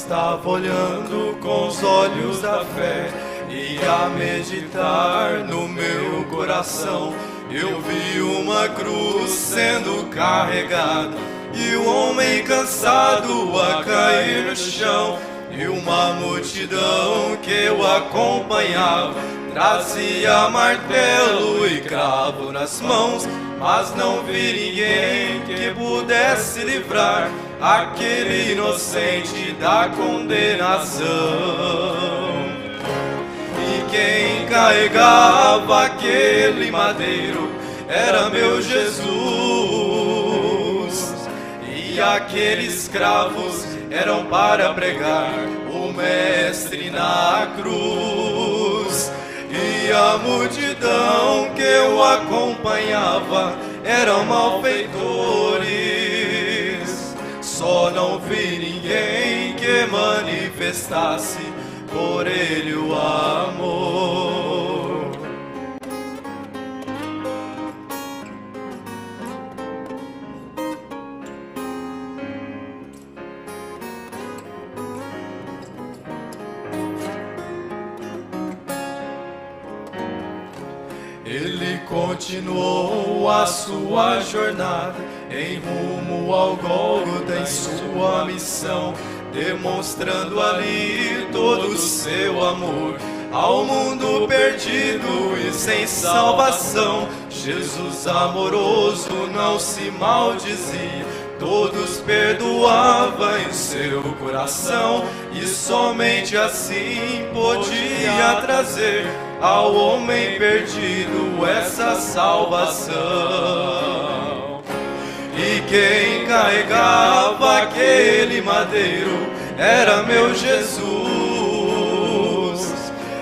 estava olhando com os olhos da fé e a meditar no meu coração, eu vi uma cruz sendo carregada e o homem cansado a cair no chão, e uma multidão que eu acompanhava trazia martelo e cravo nas mãos, mas não vi ninguém que pudesse livrar aquele inocente da condenação. E quem carregava aquele madeiro era meu Jesus, e aqueles cravos eram para pregar o Mestre na cruz. E a multidão que eu acompanhava eram malfeitores, só não vi ninguém que manifestasse por ele o amor. Ele continuou a sua jornada em rumo ao Gólgota em sua missão, demonstrando ali todo o seu amor ao mundo perdido e sem salvação. Jesus amoroso não se maldizia, todos perdoava em seu coração, e somente assim podia trazer ao homem perdido essa salvação. E quem carregava aquele madeiro era meu Jesus,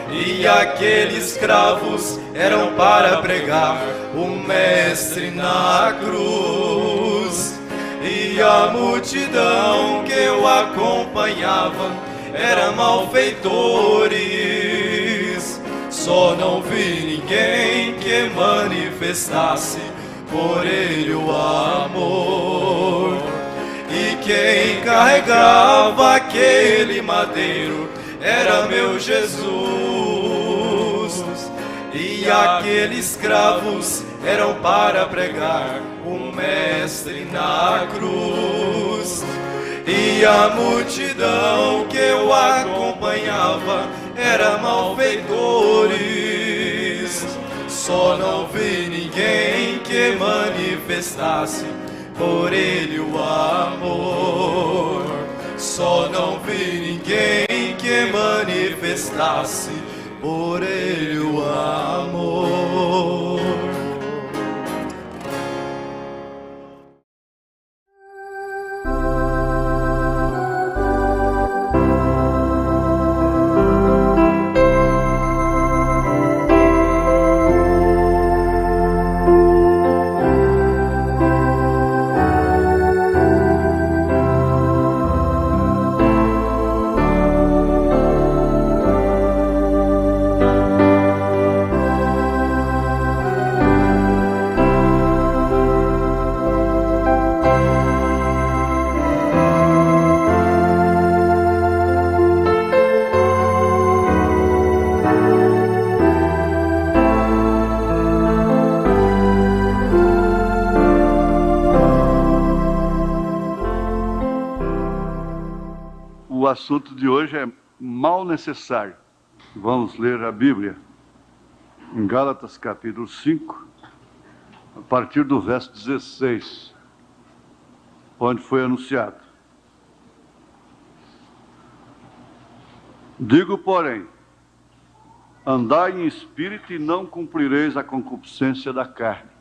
e aqueles cravos eram para pregar o Mestre na cruz. E a multidão que eu acompanhava era malfeitores, só não vi ninguém que manifestasse por ele o amor. E quem carregava aquele madeiro era meu Jesus, e aqueles cravos eram para pregar o Mestre na cruz. E a multidão que eu acompanhava era malfeitores, só não vi ninguém que manifestasse por ele o amor. Só não vi ninguém que manifestasse por ele o amor. O assunto de hoje é mal necessário. Vamos ler a Bíblia em Gálatas capítulo 5, a partir do verso 16, onde foi anunciado: digo, porém, andai em espírito e não cumprireis a concupiscência da carne,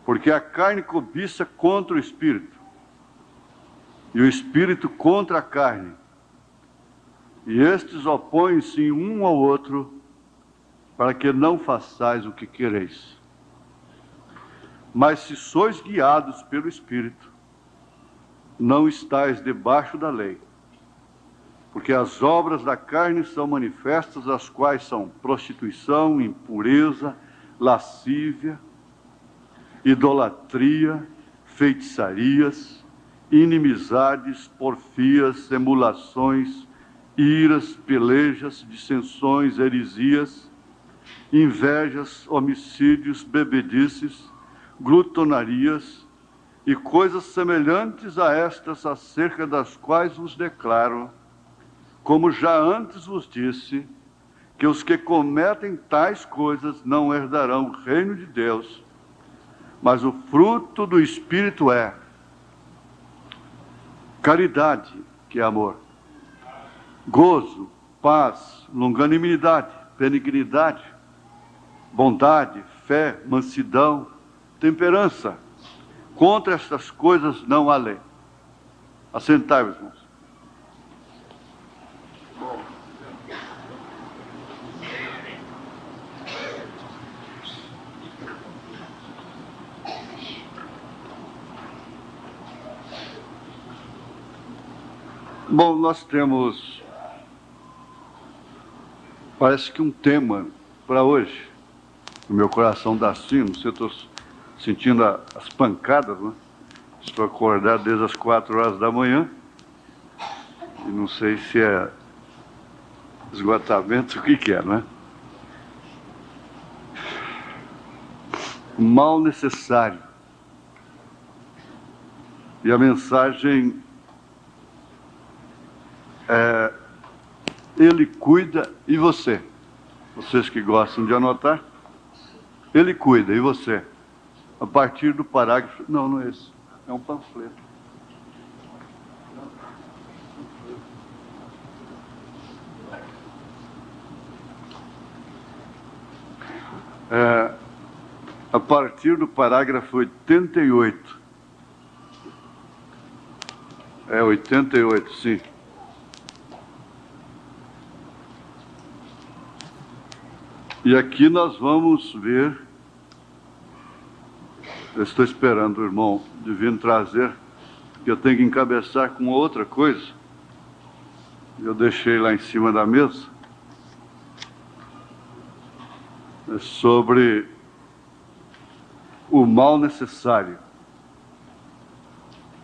porque a carne cobiça contra o espírito, e o espírito contra a carne, e estes opõem-se um ao outro, para que não façais o que quereis. Mas se sois guiados pelo Espírito, não estáis debaixo da lei, porque as obras da carne são manifestas, as quais são prostituição, impureza, lascívia, idolatria, feitiçarias, inimizades, porfias, emulações, iras, pelejas, dissensões, heresias, invejas, homicídios, bebedices, glutonarias e coisas semelhantes a estas, acerca das quais vos declaro, como já antes vos disse, que os que cometem tais coisas não herdarão o reino de Deus, mas o fruto do Espírito é caridade, que é amor, gozo, paz, longanimidade, benignidade, bondade, fé, mansidão, temperança. Contra estas coisas não há lei. Assentai-vos, irmãos. Bom, nós temos, parece que um tema para hoje. O meu coração dá assim, não sei, estou sentindo as pancadas, né? Estou acordado desde as 4 horas da manhã. E não sei se é esgotamento, o que é, né? O mal necessário. E a mensagem é: Ele cuida e você. Vocês que gostam de anotar, Ele cuida e você. A partir do parágrafo... Não, não é esse. É um panfleto. A partir do parágrafo 88. É 88, sim. E aqui nós vamos ver... Eu estou esperando o irmão Divino trazer, que eu tenho que encabeçar com outra coisa. Eu deixei lá em cima da mesa. É sobre o mal necessário.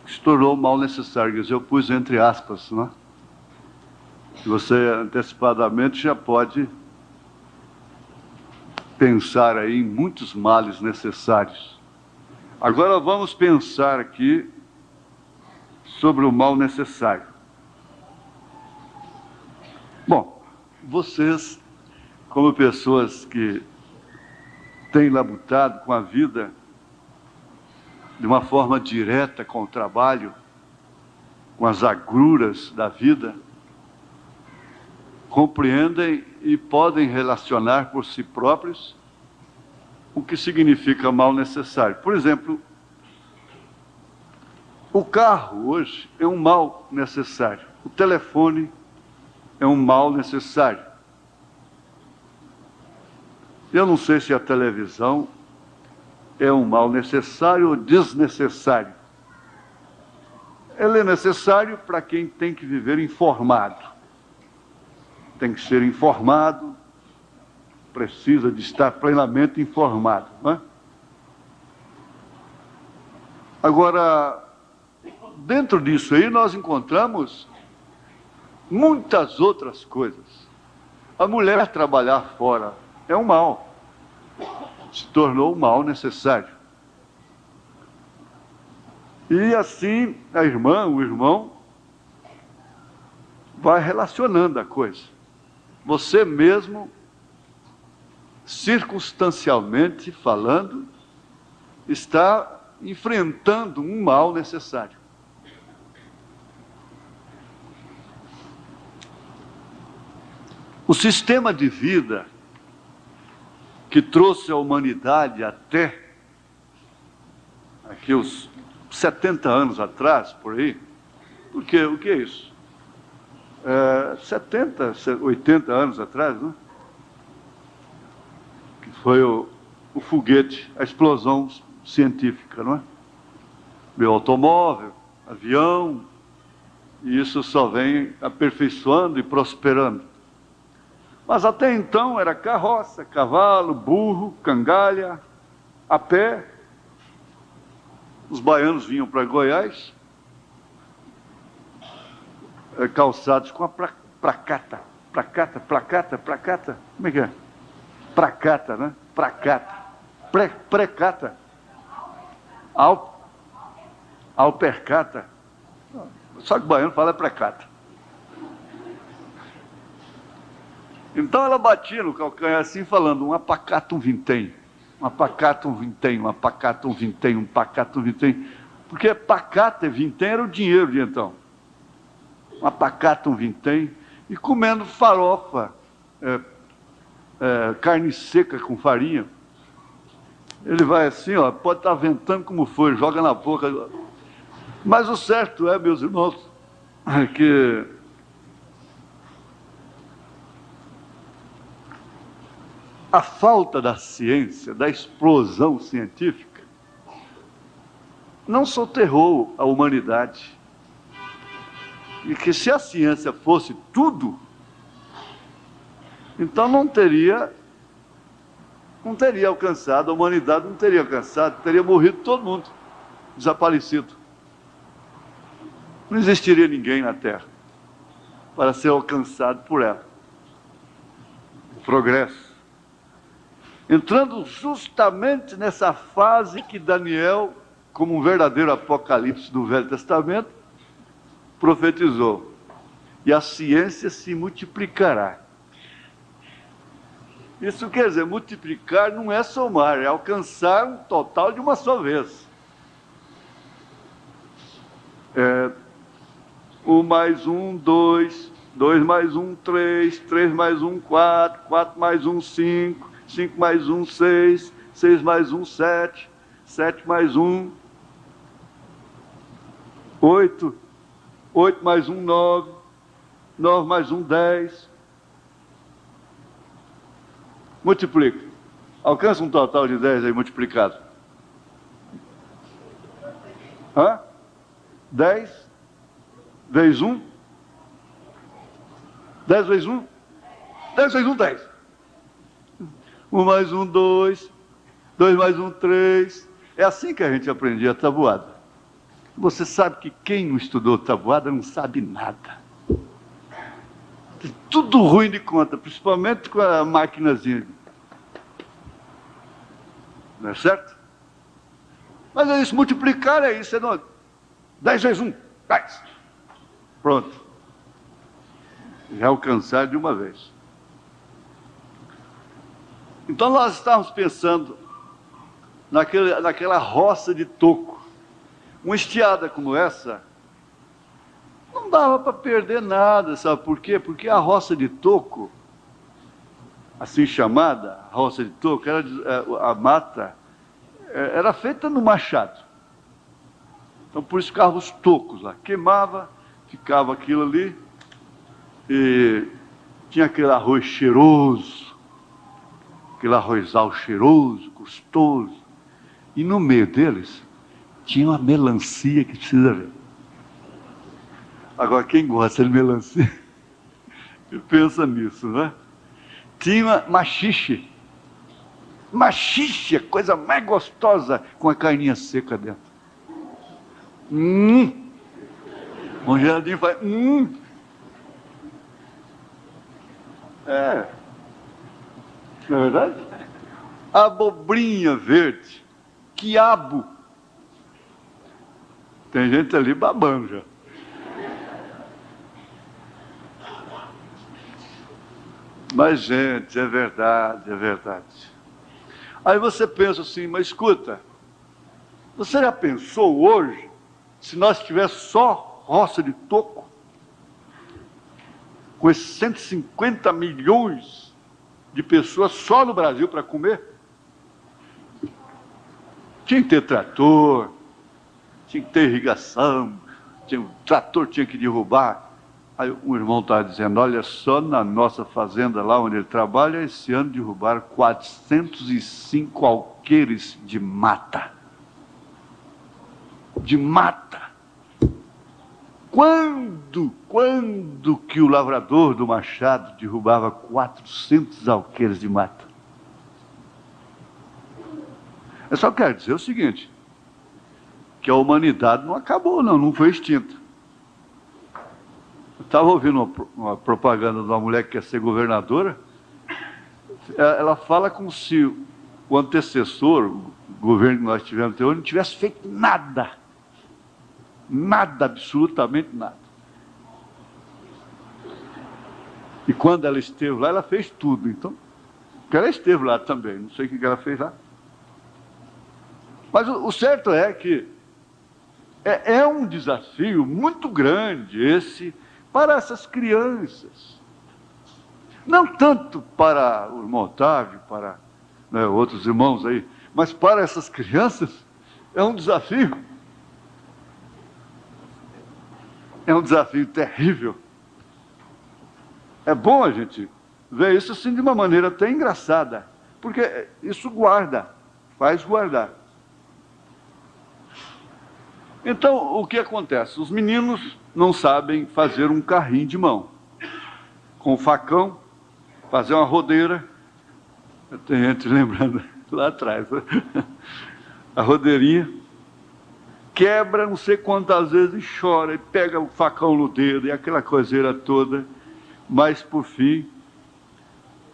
Se tornou o mal necessário, quer dizer, eu pus entre aspas, né? Você antecipadamente já pode pensar aí em muitos males necessários. Agora vamos pensar aqui sobre o mal necessário. Bom, vocês, como pessoas que têm labutado com a vida de uma forma direta com o trabalho, com as agruras da vida, compreendem e podem relacionar por si próprios o que significa mal necessário. Por exemplo, o carro hoje é um mal necessário. O telefone é um mal necessário. Eu não sei se a televisão é um mal necessário ou desnecessário. Ele é necessário para quem tem que viver informado. Tem que ser informado, precisa de estar plenamente informado, não é? Agora, dentro disso aí nós encontramos muitas outras coisas. A mulher trabalhar fora é um mal, se tornou um mal necessário. E assim a irmã, o irmão, vai relacionando a coisa. Você mesmo, circunstancialmente falando, está enfrentando um mal necessário. O sistema de vida que trouxe a humanidade até aqui os 70 anos atrás, por aí, porque o que é isso? 70, 80 anos atrás, né? Que foi o foguete, a explosão científica, não é? Meu automóvel, avião, e isso só vem aperfeiçoando e prosperando. Mas até então era carroça, cavalo, burro, cangalha, a pé. Os baianos vinham para Goiás, calçados com a placata. Placata? Como é que é? Placata, né? Placata. Precata. Alpercata. Só que o baiano fala precata. Então ela batia no calcanhar assim, falando: uma pacata, um vintém. Uma pacata, um vintém. Uma pacata, um vintém. Um pacata, um vintém. Porque pacata e vintém era o dinheiro de então. Uma pacata, um vintém. E comendo farofa, carne seca com farinha. Ele vai assim, ó, pode estar ventando como for, joga na boca. Mas o certo é, meus irmãos, que a falta da ciência, da explosão científica, não soterrou a humanidade. E que se a ciência fosse tudo, então não teria alcançado, a humanidade não teria alcançado, teria morrido todo mundo, desaparecido. Não existiria ninguém na Terra para ser alcançado por ela. Progresso. Entrando justamente nessa fase que Daniel, como um verdadeiro apocalipse do Velho Testamento, profetizou. E a ciência se multiplicará. Isso quer dizer, multiplicar não é somar, é alcançar um total de uma só vez. 1 mais 1, 2, 2 mais 1, 3, 3 mais 1, 4, 4 mais 1, 5, 5 mais 1, 6, 6 mais 1, 7, 7 mais 1, 8, 8 mais 1, 9, 9 mais 1, 10. Multiplica. Alcança um total de 10 aí multiplicado. 10 vezes 1? 10 vezes 1? 10 vezes 1, 10. 1 mais 1, 2. 2 mais 1, 3. É assim que a gente aprendia a tabuada. Você sabe que quem não estudou tabuada não sabe nada. Tudo ruim de conta, principalmente com a maquinazinha. Não é certo? Mas é isso, multiplicar é isso. 10 vezes 1, 10. Pronto. Já alcançar de uma vez. Então nós estávamos pensando naquela roça de toco. Uma estiada como essa, não dava para perder nada, sabe por quê? Porque a roça de toco, assim chamada, roça de toco, a mata era feita no machado. Então por isso ficavam os tocos lá. Queimava, ficava aquilo ali, e tinha aquele arroz cheiroso, aquele arrozal cheiroso, gostoso. E no meio deles tinha uma melancia que precisa ver. Agora, quem gosta de melancia, pensa nisso, né? Tinha maxixe. Maxixe, a coisa mais gostosa, com a carninha seca dentro. O Geraldinho faz. Não é verdade? Abobrinha verde. Quiabo. Tem gente ali babando já. Mas, gente, é verdade, é verdade. Aí você pensa assim, mas escuta, você já pensou hoje, se nós tivéssemos só roça de toco, com esses 150 milhões de pessoas só no Brasil para comer? Tinha que ter trator, tinha que ter irrigação, o trator tinha que derrubar. Aí o irmão estava dizendo, olha só, na nossa fazenda lá onde ele trabalha, esse ano derrubaram 405 alqueires de mata. De mata. Quando que o lavrador do Machado derrubava 400 alqueires de mata? Eu só quero dizer o seguinte, que a humanidade não acabou, não foi extinta. estava ouvindo uma propaganda de uma mulher que quer ser governadora. Ela fala como se o antecessor, o governo que nós tivemos até hoje, não tivesse feito nada. Nada, absolutamente nada. E quando ela esteve lá, ela fez tudo. Então, porque ela esteve lá também, não sei o que ela fez lá. Mas o certo é que é um desafio muito grande esse para essas crianças. Não tanto para o irmão Otávio, para outros irmãos aí, mas para essas crianças é um desafio. É um desafio terrível. É bom a gente ver isso assim de uma maneira até engraçada, porque isso guarda, faz guardar. Então, o que acontece? Os meninos não sabem fazer um carrinho de mão. Com o facão, fazer uma rodeira. Tem gente lembrando lá atrás, né? A rodeirinha. Quebra não sei quantas vezes e chora, e pega o facão no dedo, e aquela coiseira toda. Mas, por fim,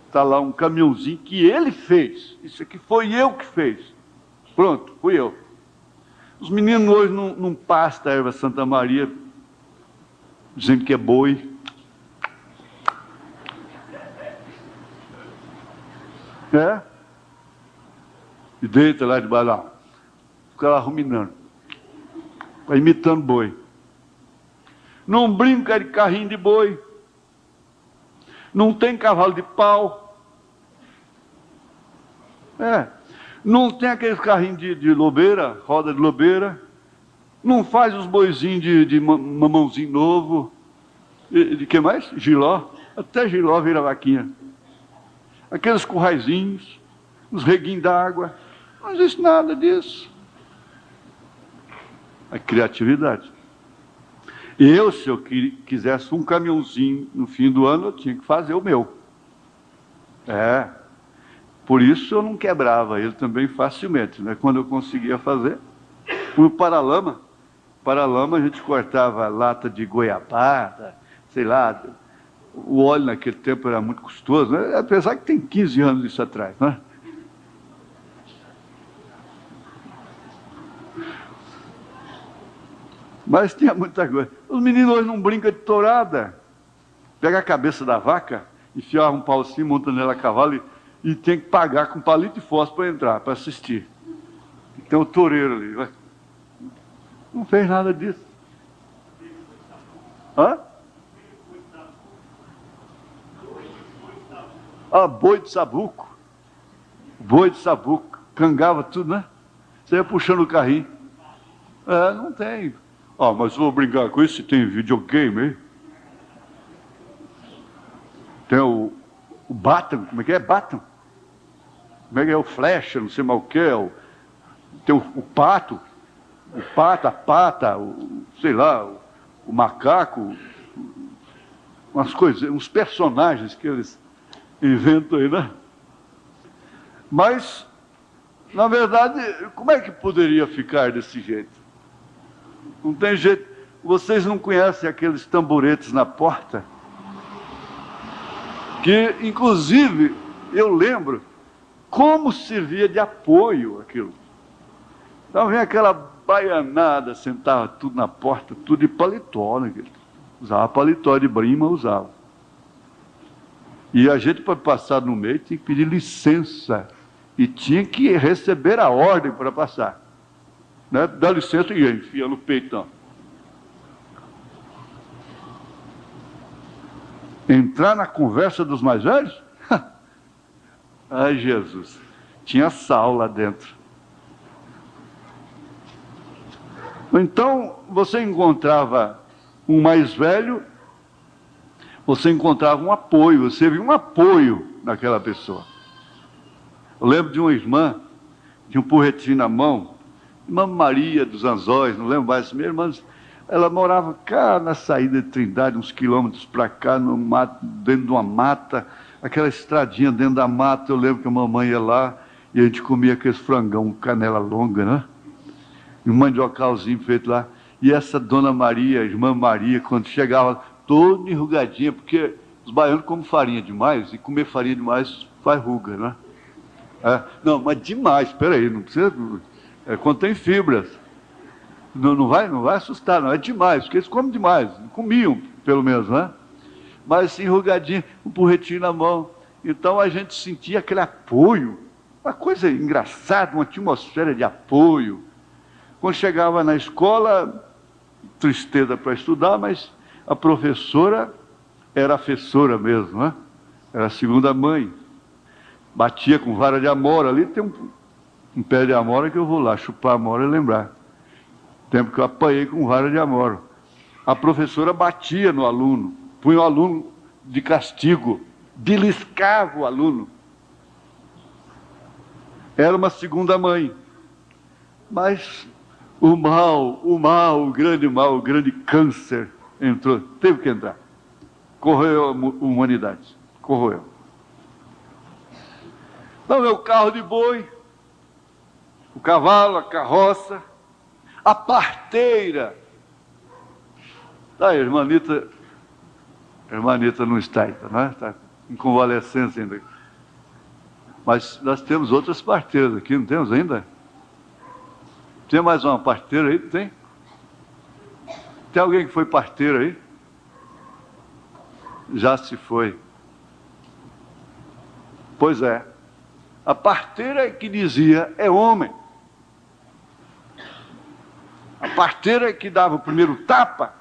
está lá um caminhãozinho que ele fez. Isso aqui foi eu que fiz. Pronto, fui eu. Os meninos hoje não pastam a erva Santa Maria, dizendo que é boi. E deita lá debaixo lá. Fica lá ruminando. Vai imitando boi. Não brinca de carrinho de boi. Não tem cavalo de pau. Não tem aqueles carrinhos de lobeira, roda de lobeira. Não faz os boizinhos de mamãozinho novo. De que mais? Giló. Até giló vira vaquinha. Aqueles curraizinhos, os reguinhos d'água. Não existe nada disso. A criatividade. Eu, se eu quisesse um caminhãozinho no fim do ano, eu tinha que fazer o meu. Por isso eu não quebrava ele também facilmente, né? Quando eu conseguia fazer. O paralama a gente cortava lata de goiabada, sei lá. O óleo naquele tempo era muito custoso, né? Apesar que tem 15 anos isso atrás, né? Mas tinha muita coisa. Os meninos hoje não brincam de tourada. Pega a cabeça da vaca, enfia um pau assim, monta nela a cavalo e tem que pagar com palito de fósforo para entrar, para assistir. E tem o toureiro ali. Vai. Não fez nada disso. Boi de sabuco. Boi de sabuco. Cangava tudo, né? Você ia puxando o carrinho. Não tem. Mas vou brincar com isso se tem videogame aí. Tem o Baton, como é que é? Baton? Como é que é? O Flecha, não sei mais o que. Tem o pato, a pata, sei lá, o macaco. Umas coisas, uns personagens que eles inventam aí, né? Mas, na verdade, como é que poderia ficar desse jeito? Não tem jeito. Vocês não conhecem aqueles tamboretes na porta? Que, inclusive, eu lembro como servia de apoio aquilo. Então vem aquela baianada, sentava tudo na porta, tudo de paletó, né? Usava paletó de brima, usava. E a gente, para passar no meio, tinha que pedir licença. E tinha que receber a ordem para passar. Né? Dá licença e enfia no peitão. Entrar na conversa dos mais velhos? Ai, Jesus. Tinha sal lá dentro. Então, você encontrava um mais velho, você encontrava um apoio, você via um apoio naquela pessoa. Eu lembro de uma irmã, tinha um porretinho na mão, irmã Maria dos Anzóis, não lembro mais, minha irmã, ela morava cá na saída de Trindade, uns quilômetros para cá, no mato, dentro de uma mata, aquela estradinha dentro da mata. Eu lembro que a mamãe ia lá e a gente comia aqueles frangão, canela longa, né? E um mandiocalzinho feito lá. E essa dona Maria, a irmã Maria, quando chegava, toda enrugadinha, porque os baianos comem farinha demais, e comer farinha demais faz ruga, né? Não, mas demais, peraí, não precisa... contém fibras. Não vai assustar, não, é demais, porque eles comem demais, comiam, pelo menos, né? Mas assim, enrugadinho, um porretinho na mão. Então a gente sentia aquele apoio, uma coisa engraçada, uma atmosfera de apoio. Quando chegava na escola, tristeza para estudar, mas a professora era afessora mesmo, né? Era a segunda mãe. Batia com vara de amora, ali tem um pé de amora que eu vou lá chupar a amora e lembrar. Tempo que eu apanhei com vara de amora. A professora batia no aluno, punha o aluno de castigo, beliscava o aluno. Era uma segunda mãe. Mas o grande câncer entrou, teve que entrar. Corroeu a humanidade, corroeu. Não é o carro de boi, o cavalo, a carroça, a parteira. A irmanita não está ainda, não é? Está em convalescência ainda. Mas nós temos outras parteiras aqui, não temos ainda? Tem mais uma parteira aí? Tem? Tem alguém que foi parteira aí? Já se foi. Pois é. A parteira que dizia é homem. A parteira que dava o primeiro tapa,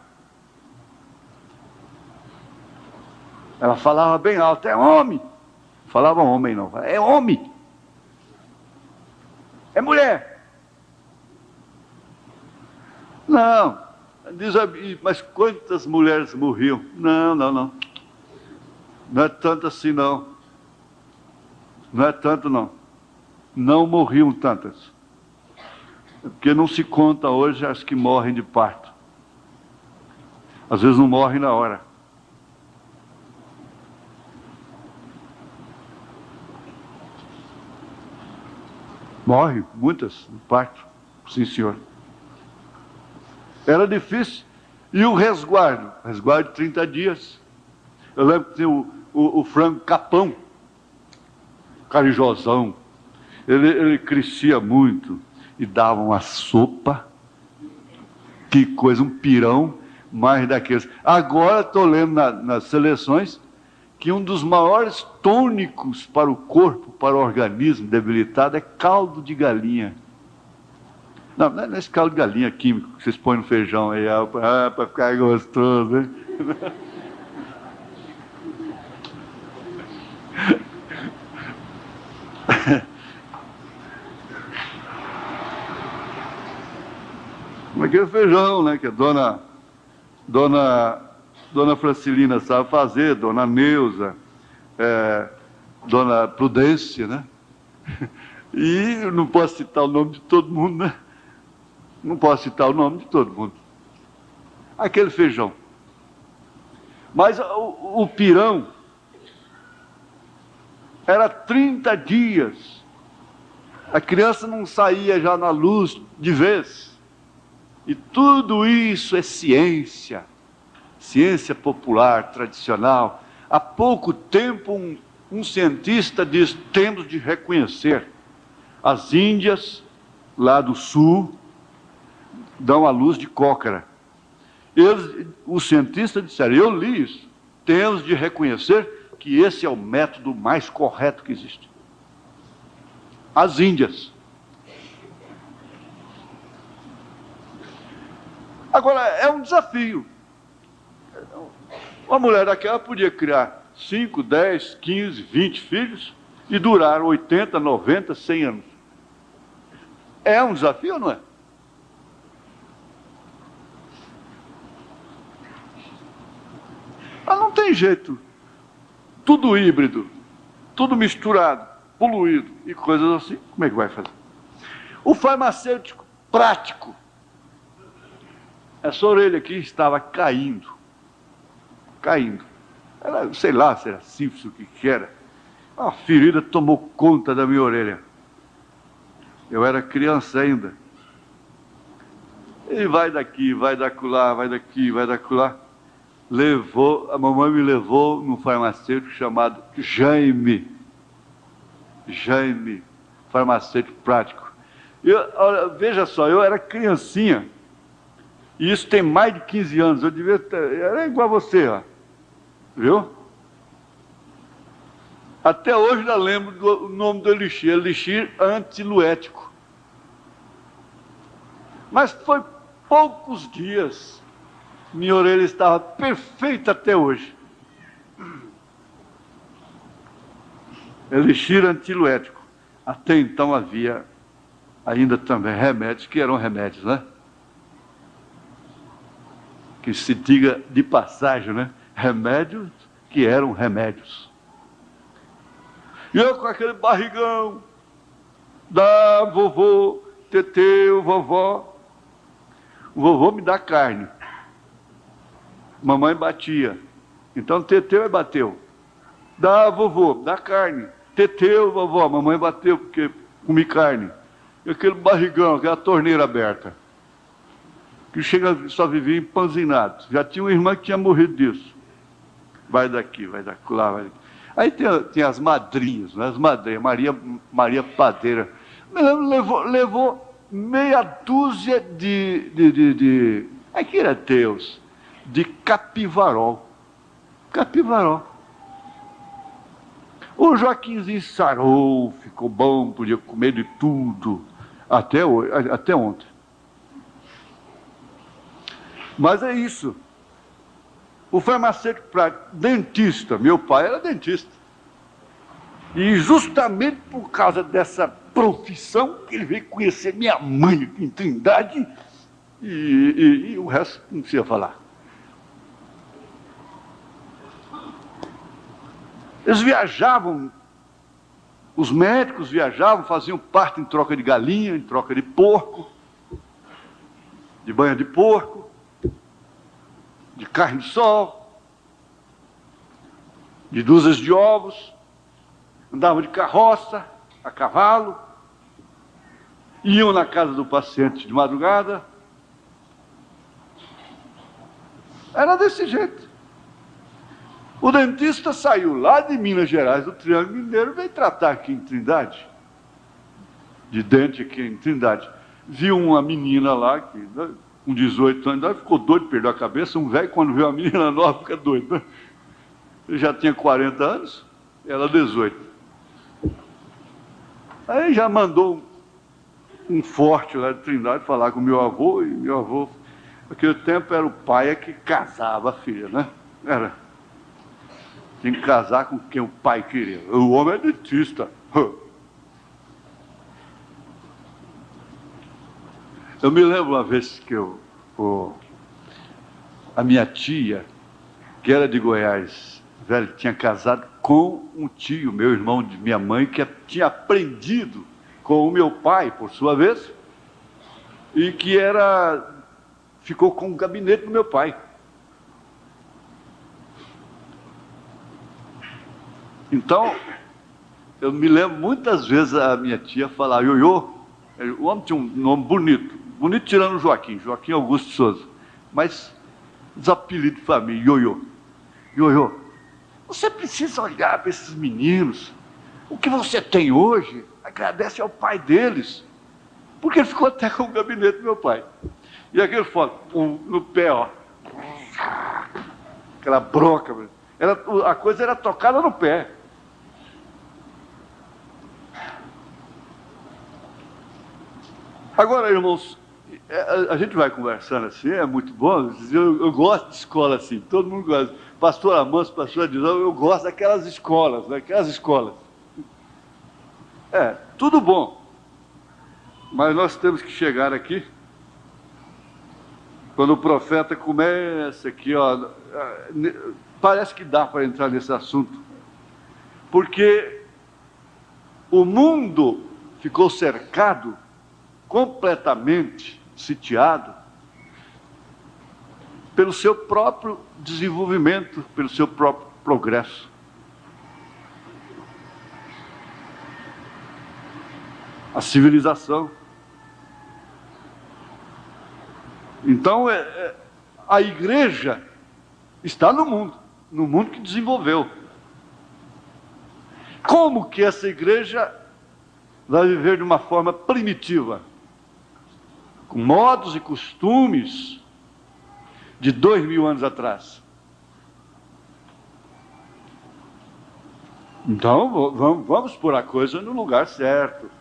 ela falava bem alto, é homem. Falava homem não, é homem. É mulher. Não, diz, mas quantas mulheres morriam? Não. Não é tanto assim não. Não é tanto não. Não morriam tantas. Porque não se conta hoje as que morrem de parto. Às vezes não morrem na hora. Morrem, muitas, de parto. Sim, senhor. Era difícil. E o resguardo? Resguardo de 30 dias. Eu lembro que tinha o frango capão, carijosão. Ele crescia muito e dava uma sopa. Que coisa, um pirão, mais daqueles. Agora estou lendo nas seleções que um dos maiores tônicos para o corpo, para o organismo debilitado, é caldo de galinha. Não é esse caldo de galinha químico que vocês põem no feijão aí, para ficar gostoso, hein? Aquele feijão, né, que a dona Francilina sabe fazer, dona Neuza, dona Prudência, né? E eu não posso citar o nome de todo mundo, né? Não posso citar o nome de todo mundo. Aquele feijão. Mas o pirão era 30 dias. A criança não saía já na luz de vez. E tudo isso é ciência. Ciência popular, tradicional. Há pouco tempo um cientista diz, temos de reconhecer. As Índias, lá do sul, dão a luz de cócara. Os cientistas disseram, eu li isso, temos de reconhecer que esse é o método mais correto que existe. As Índias. Agora, é um desafio. Uma mulher daquela podia criar 5, 10, 15, 20 filhos e durar 80, 90, 100 anos. É um desafio ou não é? Mas não tem jeito. Tudo híbrido, tudo misturado, poluído e coisas assim, como é que vai fazer? O farmacêutico prático. Essa orelha aqui estava caindo. Era, sei lá, se era sífilis, o que era. Uma ferida tomou conta da minha orelha. Eu era criança ainda. E vai daqui, vai da acolá, vai daqui, vai da acolá. a mamãe me levou num farmacêutico chamado Jaime, farmacêutico prático. Olha, veja só, eu era criancinha, e isso tem mais de 15 anos, eu devia ter, era igual a você, ó, viu? Até hoje eu lembro do nome do elixir antiluético. Mas foi poucos dias, minha orelha estava perfeita até hoje. Elixir antiluético. Até então havia ainda também remédios, que eram remédios, né? Que se diga de passagem, né? Remédios que eram remédios. E eu com aquele barrigão da vovô, teteu, vovó. O vovô me dá carne. Mamãe batia. Então teteu e bateu. Dá vovô, dá carne. Teteu, vovó, mamãe bateu porque comi carne. E aquele barrigão, aquela torneira aberta. Que chega, só vivia empanzinado. Já tinha uma irmã que tinha morrido disso. Vai daqui, vai daqui, lá, vai daqui. Aí tem as madrinhas, né? As madrinhas, Maria Padeira. Levou meia dúzia aqui era Deus, de capivarol. Capivarol. O Joaquinzinho sarou, ficou bom, podia comer de tudo, até ontem. Mas é isso. O farmacêutico prático, dentista, meu pai era dentista. E justamente por causa dessa profissão, ele veio conhecer minha mãe aqui em Trindade, e o resto não precisa falar. Eles viajavam, os médicos viajavam, faziam parto em troca de galinha, em troca de porco, de banha de porco, de carne de sol, de dúzias de ovos, andavam de carroça, a cavalo, iam na casa do paciente de madrugada. Era desse jeito. O dentista saiu lá de Minas Gerais, do Triângulo Mineiro, veio tratar aqui em Trindade, de dente aqui em Trindade. Viu uma menina lá, que, né, com 18 anos, ficou doido, perdeu a cabeça. Um velho, quando vê uma menina nova, fica doido, né? Ele já tinha 40 anos, ela 18. Aí já mandou um forte lá de Trindade falar com meu avô, e meu avô, naquele tempo era o pai que casava a filha, né? Era. Tinha que casar com quem o pai queria. O homem é dentista. Eu me lembro uma vez que a minha tia, que era de Goiás, velho, tinha casado com um tio, meu irmão de minha mãe, que tinha aprendido com o meu pai, por sua vez, e que ficou com o gabinete do meu pai. Então, eu me lembro muitas vezes a minha tia falar, Ioiô, o homem tinha um nome bonito tirando o Joaquim Augusto de Souza, mas os apelidos de família, Ioiô, você precisa olhar para esses meninos, o que você tem hoje, agradece ao pai deles, porque ele ficou até com o gabinete do meu pai. E aquele foto, no pé, ó, aquela broca, a coisa era tocada no pé. Agora, irmãos, a gente vai conversando assim, é muito bom. Eu gosto de escola assim, todo mundo gosta. Pastor Amanso, pastor Adilão, eu gosto daquelas escolas, né? Aquelas escolas. Tudo bom. Mas nós temos que chegar aqui, quando o profeta começa aqui, ó, parece que dá para entrar nesse assunto, porque o mundo ficou cercado, completamente sitiado, pelo seu próprio desenvolvimento, pelo seu próprio progresso. A civilização. Então, a igreja Está no mundo que desenvolveu. Como que essa igreja vai viver de uma forma primitiva, com modos e costumes de 2000 anos atrás? Então, vamos pôr a coisa no lugar certo.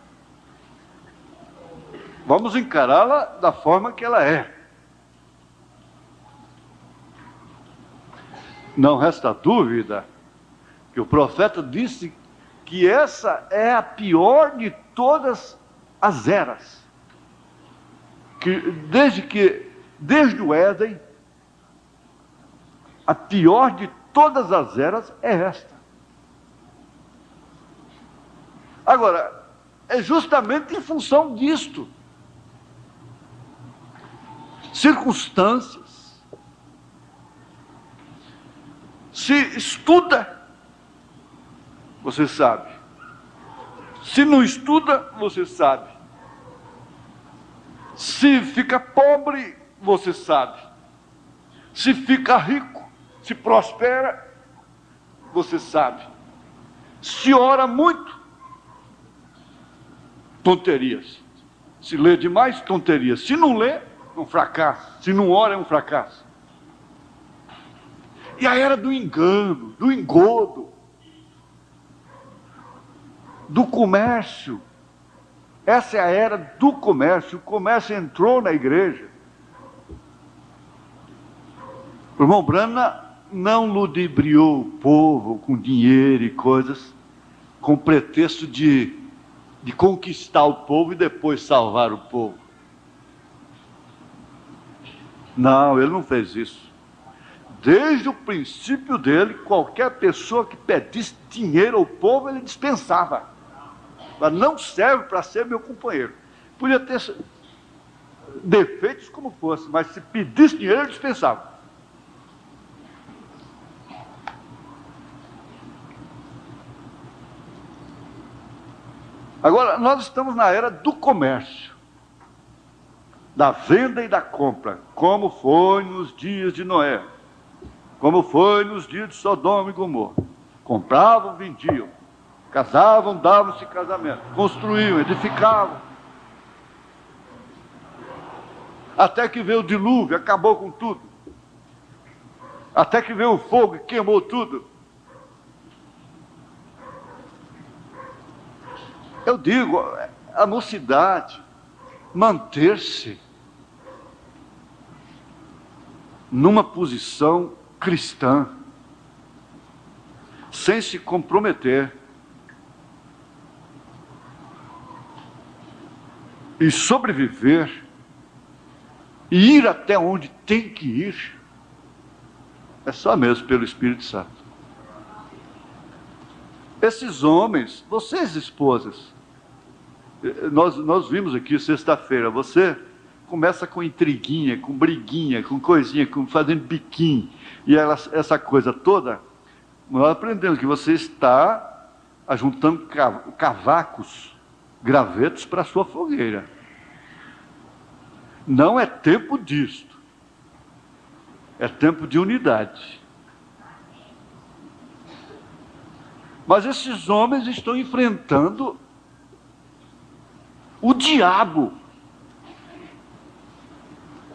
Vamos encará-la da forma que ela é. Não resta dúvida que o profeta disse que essa é a pior de todas as eras. Desde o Éden, a pior de todas as eras é esta. Agora, é justamente em função disto, circunstâncias, se estuda, você sabe. Se não estuda, você sabe. Se fica pobre, você sabe. Se fica rico, se prospera, você sabe. Se ora muito, tonterias. Se lê demais, tonterias. Se não lê, é um fracasso. Se não ora, é um fracasso. E a era do engano, do engodo, do comércio. Essa é a era do comércio. O comércio entrou na igreja. O irmão Branham não ludibriou o povo com dinheiro e coisas, com pretexto de conquistar o povo e depois salvar o povo. Não, ele não fez isso. Desde o princípio dele, qualquer pessoa que pedisse dinheiro ao povo, ele dispensava. Mas não serve para ser meu companheiro. Podia ter defeitos como fosse, mas se pedisse dinheiro, ele dispensava. Agora, nós estamos na era do comércio, da venda e da compra, como foi nos dias de Noé, como foi nos dias de Sodoma e Gomorra. Compravam, vendiam, casavam, davam-se casamento, construíam, edificavam. Até que veio o dilúvio, acabou com tudo. Até que veio o fogo e queimou tudo. Eu digo, a mocidade, manter-se numa posição cristã, sem se comprometer, e sobreviver, e ir até onde tem que ir, é só mesmo pelo Espírito Santo. Esses homens, vocês esposas, nós vimos aqui sexta-feira, você começa com intriguinha, com briguinha, com coisinha, fazendo biquinho, e essa coisa toda, nós aprendemos que você está ajuntando cavacos, gravetos para a sua fogueira. Não é tempo disto, é tempo de unidade. Mas esses homens estão enfrentando o diabo,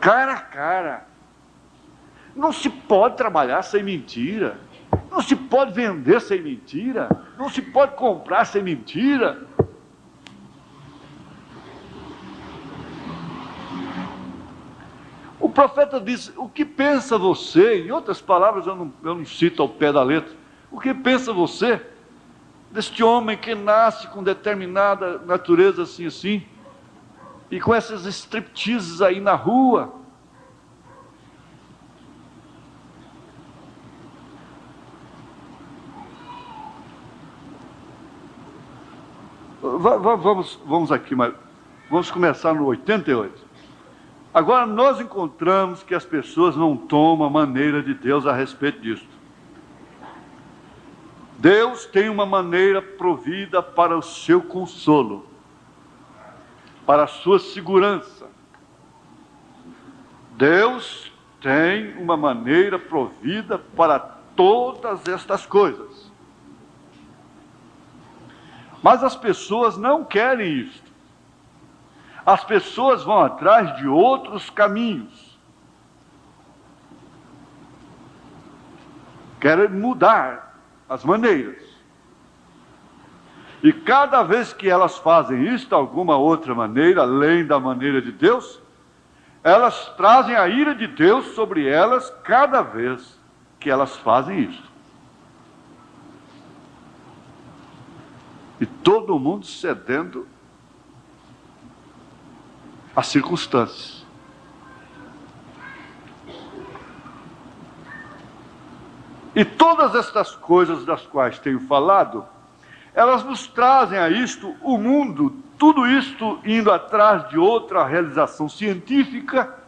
cara a cara. Não se pode trabalhar sem mentira, não se pode vender sem mentira, não se pode comprar sem mentira. O profeta disse: o que pensa você? Em outras palavras, eu não cito ao pé da letra. O que pensa você deste homem que nasce com determinada natureza assim, e com essas stripteases aí na rua? Vamos aqui, mas vamos começar no 88. Agora, nós encontramos que as pessoas não tomam a maneira de Deus a respeito disso. Deus tem uma maneira provida para o seu consolo, para a sua segurança. Deus tem uma maneira provida para todas estas coisas. Mas as pessoas não querem isso. As pessoas vão atrás de outros caminhos. Querem mudar as maneiras. E cada vez que elas fazem isso de alguma outra maneira, além da maneira de Deus, elas trazem a ira de Deus sobre elas cada vez que elas fazem isso. E todo mundo cedendo às circunstâncias. E todas estas coisas das quais tenho falado, elas nos trazem a isto, o mundo, tudo isto indo atrás de outra realização científica,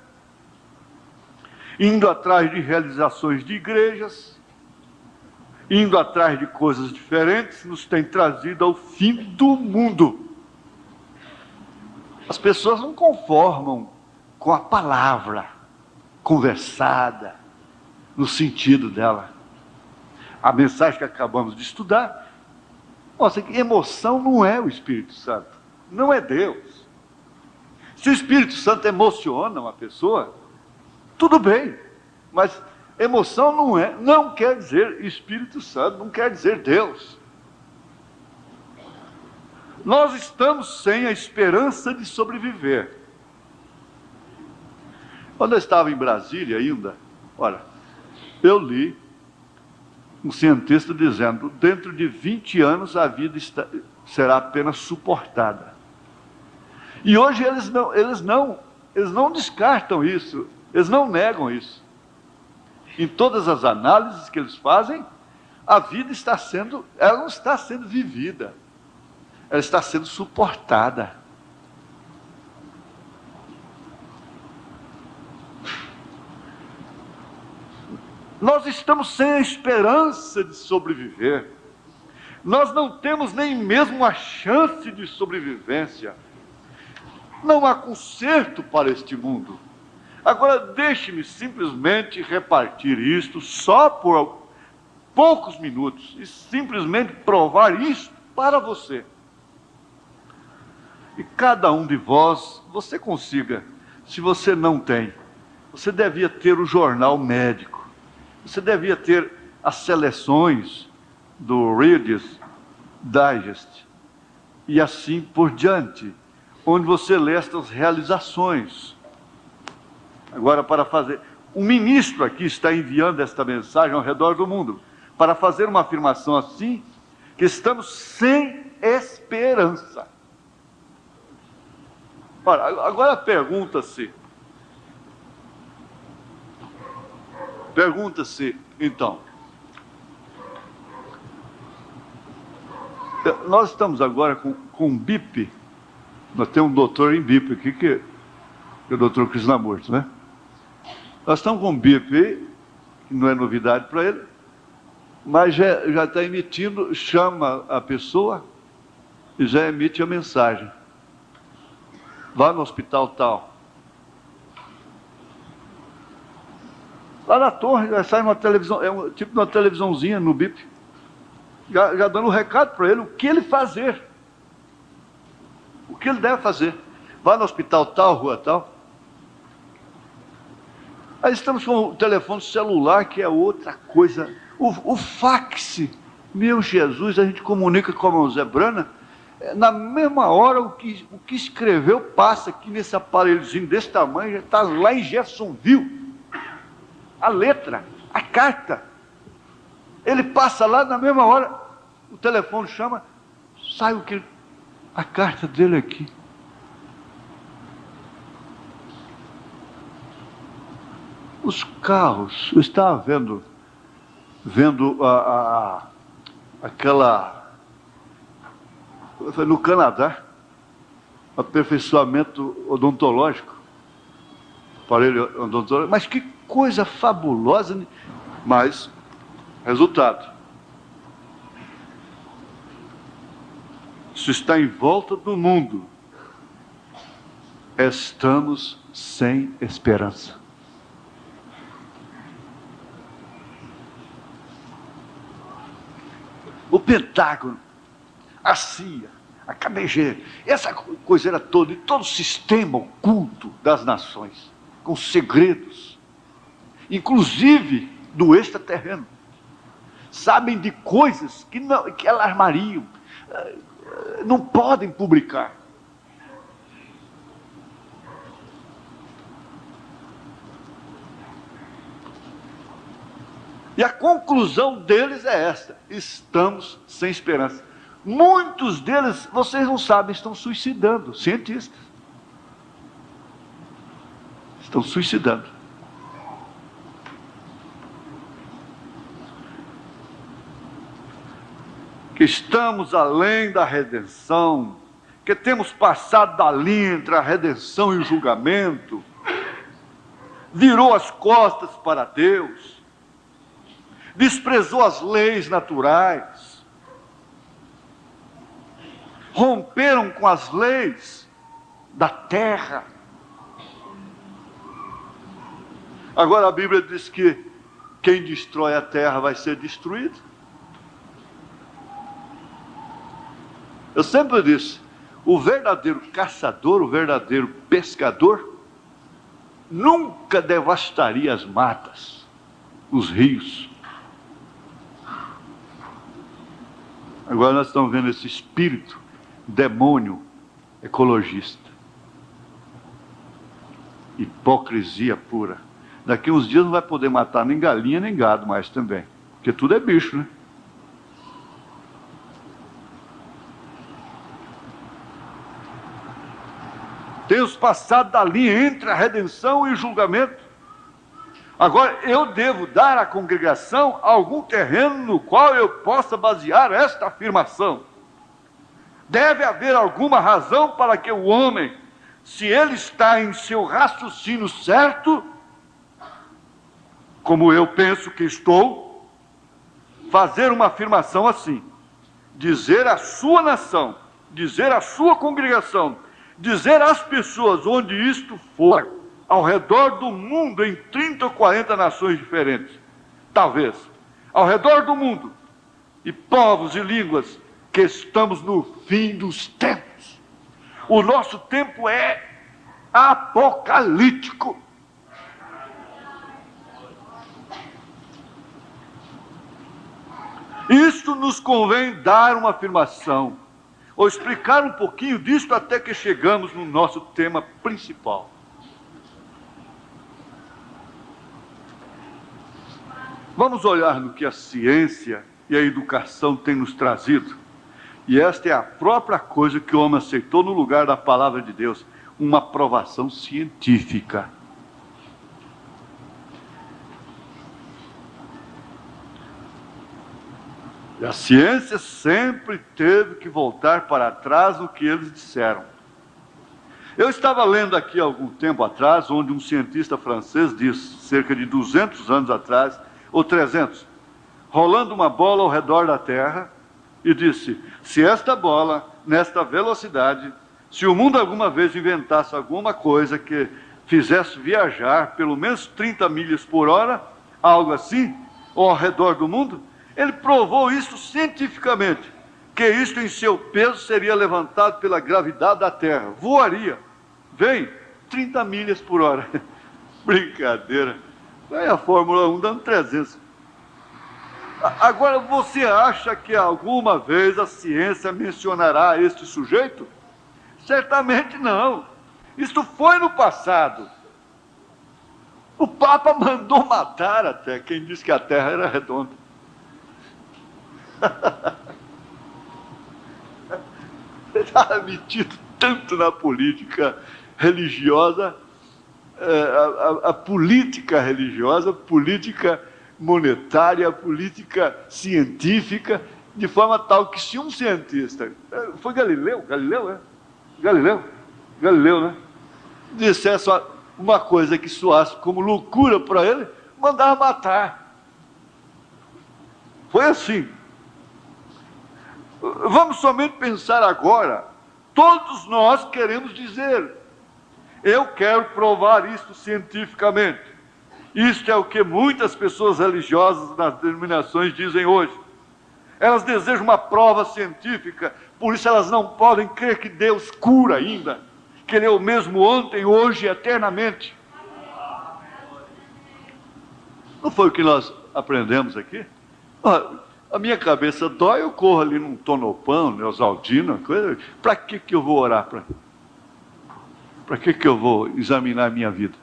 indo atrás de realizações de igrejas, indo atrás de coisas diferentes, nos tem trazido ao fim do mundo. As pessoas não conformam com a palavra conversada, no sentido dela. A mensagem que acabamos de estudar mostra que emoção não é o Espírito Santo, não é Deus. Se o Espírito Santo emociona uma pessoa, tudo bem, mas emoção não quer dizer Espírito Santo, não quer dizer Deus. Nós estamos sem a esperança de sobreviver. Quando eu estava em Brasília ainda, olha, eu li um cientista dizendo, dentro de 20 anos a vida será apenas suportada. E hoje eles não descartam isso, eles não negam isso. Em todas as análises que eles fazem, a vida ela não está sendo vivida, ela está sendo suportada. Nós estamos sem a esperança de sobreviver. Nós não temos nem mesmo a chance de sobrevivência. Não há conserto para este mundo. Agora, deixe-me simplesmente repartir isto só por poucos minutos e simplesmente provar isto para você. E cada um de vós, você consiga, se você não tem, você devia ter o jornal médico. Você devia ter as seleções do Reader's Digest e assim por diante, onde você lê estas realizações. Agora, para fazer... Um ministro aqui está enviando esta mensagem ao redor do mundo, para fazer uma afirmação assim, que estamos sem esperança. Ora, agora pergunta-se, então, nós estamos agora com um BIP, nós temos um doutor em BIP aqui, que é o doutor Krishnamurti, né? Nós estamos com um BIP, que não é novidade para ele, mas já está emitindo, chama a pessoa e já emite a mensagem. Vá no hospital tal. Lá na torre, já sai uma televisão, tipo uma televisãozinha no BIP, já dando um recado para ele, o que ele fazer. O que ele deve fazer. Vá no hospital tal, rua tal. Aí estamos com o telefone celular, que é outra coisa. O fax, meu Jesus, a gente comunica com a irmã Zebrana, na mesma hora o que escreveu passa aqui nesse aparelhozinho desse tamanho, já está lá em Jeffersonville. A letra, a carta, ele passa lá na mesma hora, o telefone chama, sai a carta dele aqui. Os carros, eu estava vendo aquela, no Canadá, aperfeiçoamento odontológico, aparelho odontológico, mas que coisa fabulosa, mas resultado. Isso está em volta do mundo. Estamos sem esperança. o Pentágono, a CIA, a KGB, essa coiseira toda, e todo o sistema oculto das nações, com segredos, inclusive do extraterreno, sabem de coisas que alarmariam, não podem publicar. E a conclusão deles é esta: estamos sem esperança. Muitos deles, vocês não sabem, estão suicidando, cientistas. Estão suicidando. Que estamos além da redenção, que temos passado da linha entre a redenção e o julgamento, virou as costas para Deus, desprezou as leis naturais, romperam com as leis da terra. Agora a Bíblia diz que quem destrói a terra vai ser destruído. Eu sempre disse, o verdadeiro caçador, o verdadeiro pescador, nunca devastaria as matas, os rios. Agora nós estamos vendo esse espírito, demônio ecologista. Hipocrisia pura. Daqui uns dias não vai poder matar nem galinha nem gado mais também, porque tudo é bicho, né? Temos passado da linha entre a redenção e o julgamento. Agora, eu devo dar à congregação algum terreno no qual eu possa basear esta afirmação. Deve haver alguma razão para que o homem, se ele está em seu raciocínio certo, como eu penso que estou, fazer uma afirmação assim, dizer à sua nação, dizer à sua congregação, dizer às pessoas onde isto for, ao redor do mundo, em 30 ou 40 nações diferentes, talvez, ao redor do mundo, e povos e línguas, que estamos no fim dos tempos. O nosso tempo é apocalíptico. Isto nos convém dar uma afirmação, ou explicar um pouquinho disto até que chegamos no nosso tema principal. Vamos olhar no que a ciência e a educação têm nos trazido. E esta é a própria coisa que o homem aceitou no lugar da palavra de Deus, uma aprovação científica. E a ciência sempre teve que voltar para trás no que eles disseram. Eu estava lendo aqui algum tempo atrás, onde um cientista francês disse, cerca de 200 anos atrás, ou 300, rolando uma bola ao redor da Terra, e disse, se esta bola, nesta velocidade, se o mundo alguma vez inventasse alguma coisa que fizesse viajar pelo menos 30 milhas por hora, algo assim, ou ao redor do mundo, ele provou isso cientificamente, que isto em seu peso seria levantado pela gravidade da Terra, voaria, vem, 30 milhas por hora. Brincadeira. Aí a Fórmula 1 dando 300. Agora, você acha que alguma vez a ciência mencionará este sujeito? Certamente não. Isto foi no passado. O Papa mandou matar até quem disse que a Terra era redonda. Está metido tanto na política religiosa, a política religiosa, política monetária, política científica, de forma tal que se um cientista, foi Galileu, né? Dissesse uma coisa que soasse como loucura para ele, mandava matar. Foi assim. Vamos somente pensar agora, todos nós queremos dizer, eu quero provar isto cientificamente. Isto é o que muitas pessoas religiosas nas denominações dizem hoje. Elas desejam uma prova científica, por isso elas não podem crer que Deus cura ainda, que Ele é o mesmo ontem, hoje e eternamente. Não foi o que nós aprendemos aqui? A minha cabeça dói, eu corro ali num Tonopão, Neosaldina, coisa. Para que eu vou orar? Para que eu vou examinar a minha vida?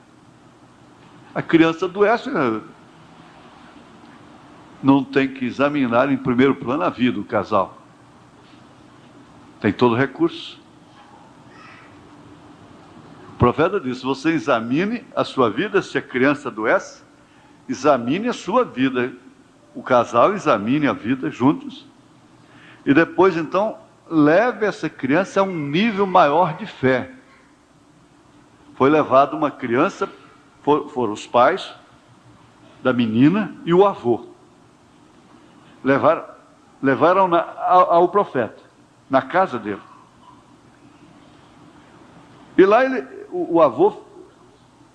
A criança adoece, não tem que examinar em primeiro plano a vida do casal. Tem todo recurso. O profeta disse: você examine a sua vida, se a criança adoece, examine a sua vida. O casal examine a vida juntos. E depois, então, leve essa criança a um nível maior de fé. Foi levado uma criança, foram os pais da menina e o avô. Levaram ao profeta, na casa dele. E lá o avô,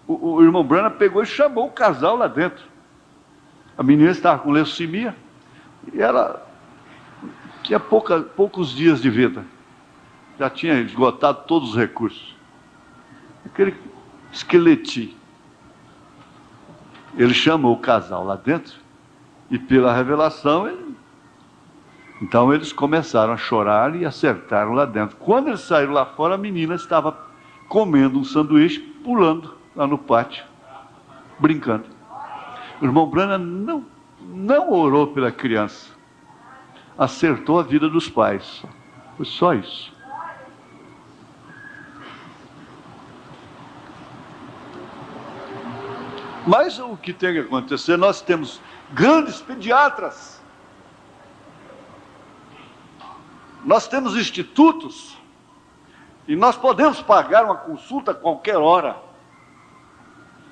o irmão Branham pegou e chamou o casal lá dentro. A menina estava com leucemia e ela tinha poucos dias de vida. Já tinha esgotado todos os recursos. Aquele esqueletinho. Ele chamou o casal lá dentro e pela revelação, então eles começaram a chorar e acertaram lá dentro. Quando eles saíram lá fora, a menina estava comendo um sanduíche, pulando lá no pátio, brincando. O irmão Branham não orou pela criança, acertou a vida dos pais. Foi só isso. Mas o que tem que acontecer, nós temos grandes pediatras, nós temos institutos, e nós podemos pagar uma consulta a qualquer hora,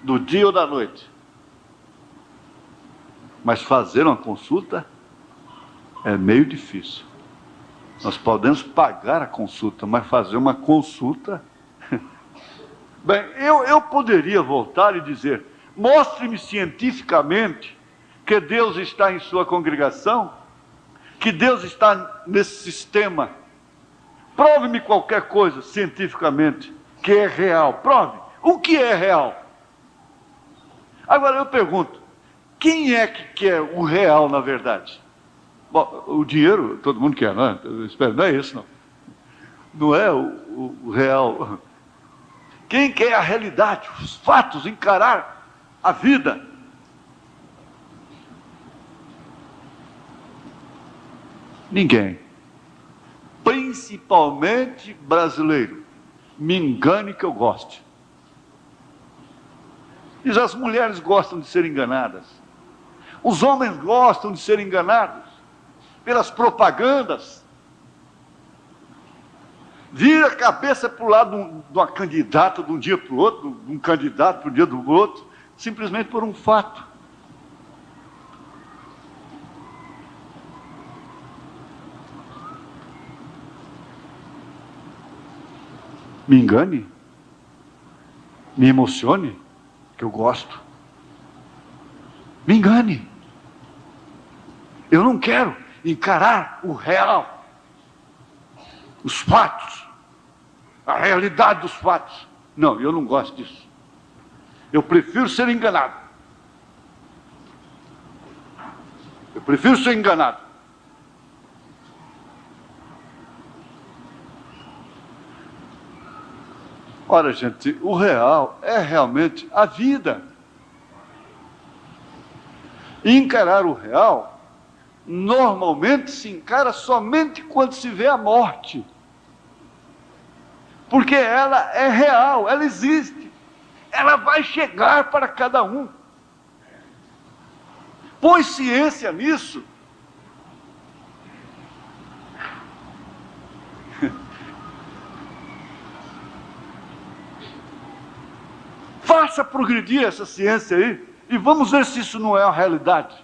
do dia ou da noite. Mas fazer uma consulta é meio difícil. Nós podemos pagar a consulta, mas fazer uma consulta... Bem, eu poderia voltar e dizer: mostre-me cientificamente que Deus está em sua congregação, que Deus está nesse sistema. Prove-me qualquer coisa cientificamente que é real. Prove. O que é real? Agora eu pergunto, quem é que quer o real na verdade? Bom, o dinheiro todo mundo quer, não é? Eu espero, não é isso, não. Não é o real. Quem quer a realidade, os fatos, encarar a vida? Ninguém. Principalmente brasileiro. Me engane que eu goste. E as mulheres gostam de ser enganadas. Os homens gostam de ser enganados pelas propagandas. Vira a cabeça para o lado de uma candidata de um dia para o outro, de um candidato para o dia do outro, simplesmente por um fato. Me engane, me emocione, que eu gosto. Me engane. Eu não quero encarar o real, os fatos, a realidade dos fatos. Não, eu não gosto disso. Eu prefiro ser enganado. Eu prefiro ser enganado. Ora, gente, o real é realmente a vida. E encarar o real, normalmente se encara somente quando se vê a morte. Porque ela é real, ela existe. Ela vai chegar para cada um. Põe ciência nisso. Faça progredir essa ciência aí e vamos ver se isso não é uma realidade.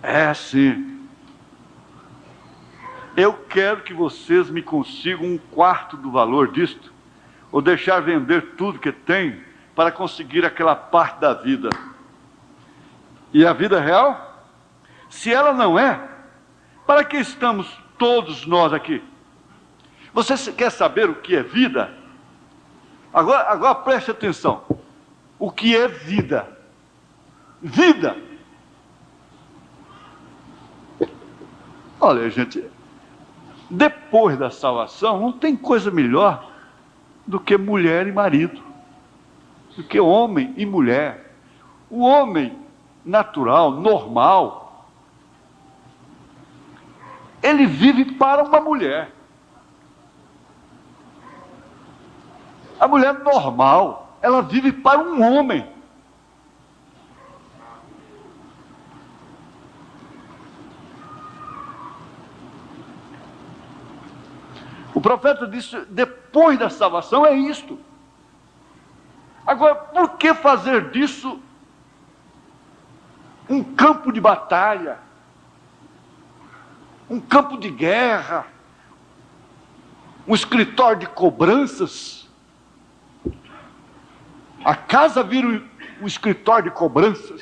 É sim. Eu quero que vocês me consigam 1/4 do valor disto, ou deixar vender tudo que tem para conseguir aquela parte da vida. E a vida real? Se ela não é, para que estamos todos nós aqui? Você quer saber o que é vida? Agora preste atenção. O que é vida? Vida. Olha, gente, depois da salvação, não tem coisa melhor do que mulher e marido, do que homem e mulher. O homem natural, normal, ele vive para uma mulher. A mulher normal, ela vive para um homem. O profeta disse, depois da salvação é isto. Agora, por que fazer disso um campo de batalha? Um campo de guerra? Um escritório de cobranças? A casa vira um escritório de cobranças.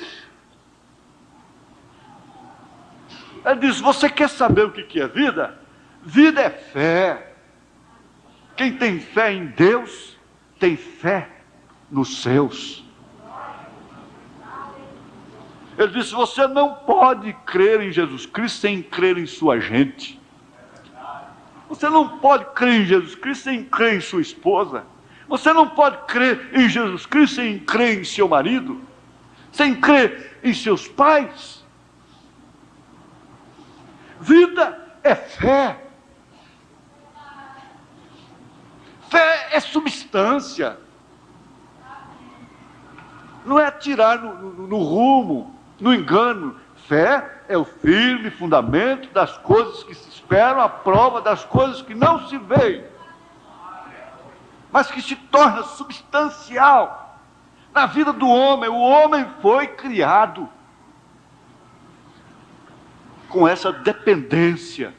Ele diz, você quer saber o que é vida? Vida é fé. Quem tem fé em Deus, tem fé nos seus. Ele disse, você não pode crer em Jesus Cristo sem crer em sua gente. Você não pode crer em Jesus Cristo sem crer em sua esposa. Você não pode crer em Jesus Cristo sem crer em seu marido, sem crer em seus pais. Vida é fé. Fé é substância. Não é atirar no rumo, no engano. Fé é o firme fundamento das coisas que se esperam, a prova das coisas que não se veem, mas que se torna substancial na vida do homem. O homem foi criado com essa dependência.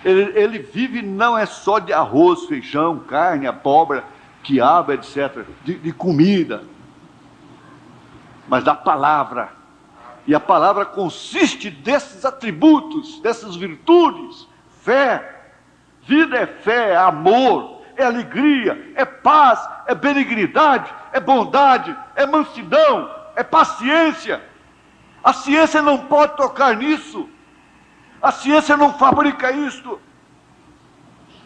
Ele vive não é só de arroz, feijão, carne, abóbora, quiabo, etc., de comida, mas da palavra. E a palavra consiste desses atributos, dessas virtudes: fé. Vida é fé, é amor, é alegria, é paz, é benignidade, é bondade, é mansidão, é paciência. A ciência não pode tocar nisso. A ciência não fabrica isto.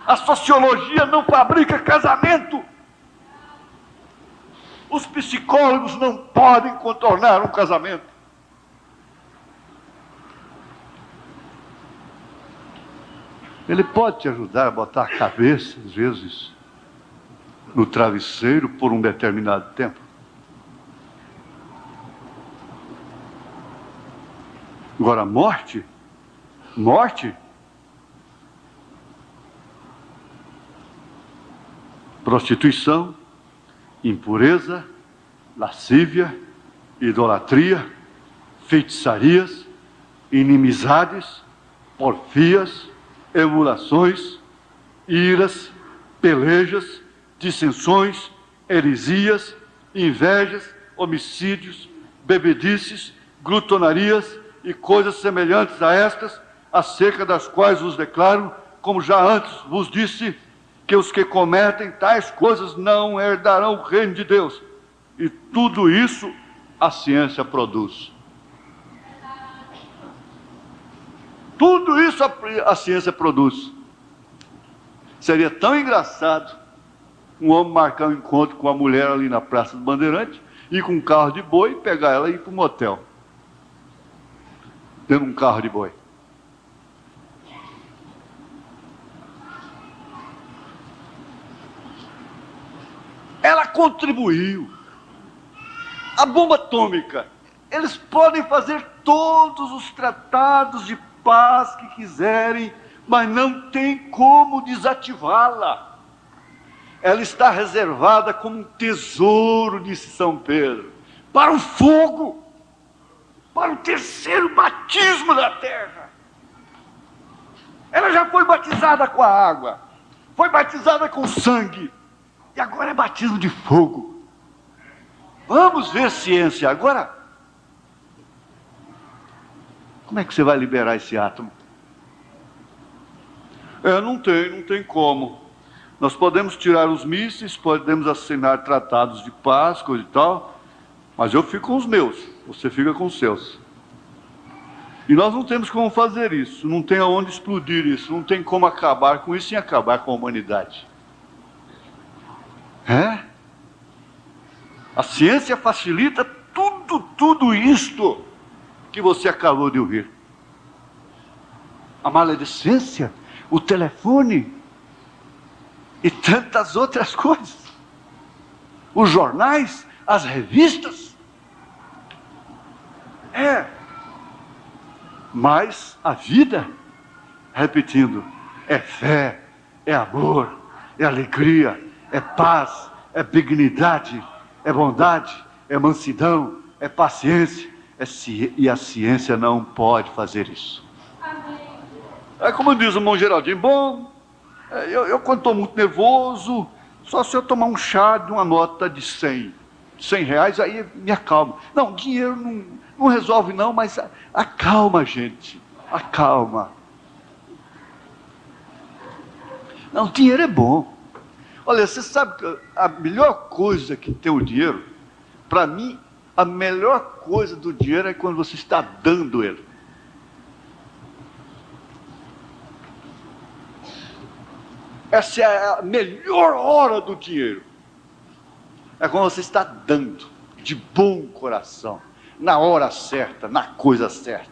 A sociologia não fabrica casamento. Os psicólogos não podem contornar um casamento. Ele pode te ajudar a botar a cabeça, às vezes, no travesseiro por um determinado tempo. Agora, morte, prostituição, impureza, lascívia, idolatria, feitiçarias, inimizades, porfias, emulações, iras, pelejas, dissensões, heresias, invejas, homicídios, bebedices, glutonarias e coisas semelhantes a estas, acerca das quais vos declaro, como já antes vos disse, que os que cometem tais coisas não herdarão o reino de Deus. E tudo isso a ciência produz. Tudo isso a ciência produz. Seria tão engraçado um homem marcar um encontro com a mulher ali na Praça do Bandeirante, ir com um carro de boi, pegar ela e ir para um motel. Dentro de um carro de boi. Ela contribuiu. A bomba atômica. Eles podem fazer todos os tratados de paz que quiserem, mas não tem como desativá-la. Ela está reservada como um tesouro, disse São Pedro, para o fogo, para o terceiro batismo da terra. Ela já foi batizada com a água, foi batizada com sangue, e agora é batismo de fogo. Vamos ver ciência agora. Como é que você vai liberar esse átomo? Não tem como. Nós podemos tirar os mísseis, podemos assinar tratados de paz, coisa e tal, mas eu fico com os meus, você fica com os seus. E nós não temos como fazer isso, não tem aonde explodir isso, não tem como acabar com isso sem acabar com a humanidade. A ciência facilita tudo isto que você acabou de ouvir. A maledicência, o telefone e tantas outras coisas. Os jornais, as revistas. Mas a vida, repetindo, é fé, é amor, é alegria, é paz, é dignidade, é bondade, é mansidão, é paciência, e a ciência não pode fazer isso. É como diz o irmão Geraldinho, bom, eu quando estou muito nervoso, só se eu tomar um chá de uma nota de 100 reais, aí me acalma. Não, dinheiro não resolve não, mas acalma, gente, acalma. Não, dinheiro é bom. Olha, você sabe que a melhor coisa que tem o dinheiro, para mim, a melhor coisa do dinheiro é quando você está dando ele. Essa é a melhor hora do dinheiro. É quando você está dando, de bom coração, na hora certa, na coisa certa.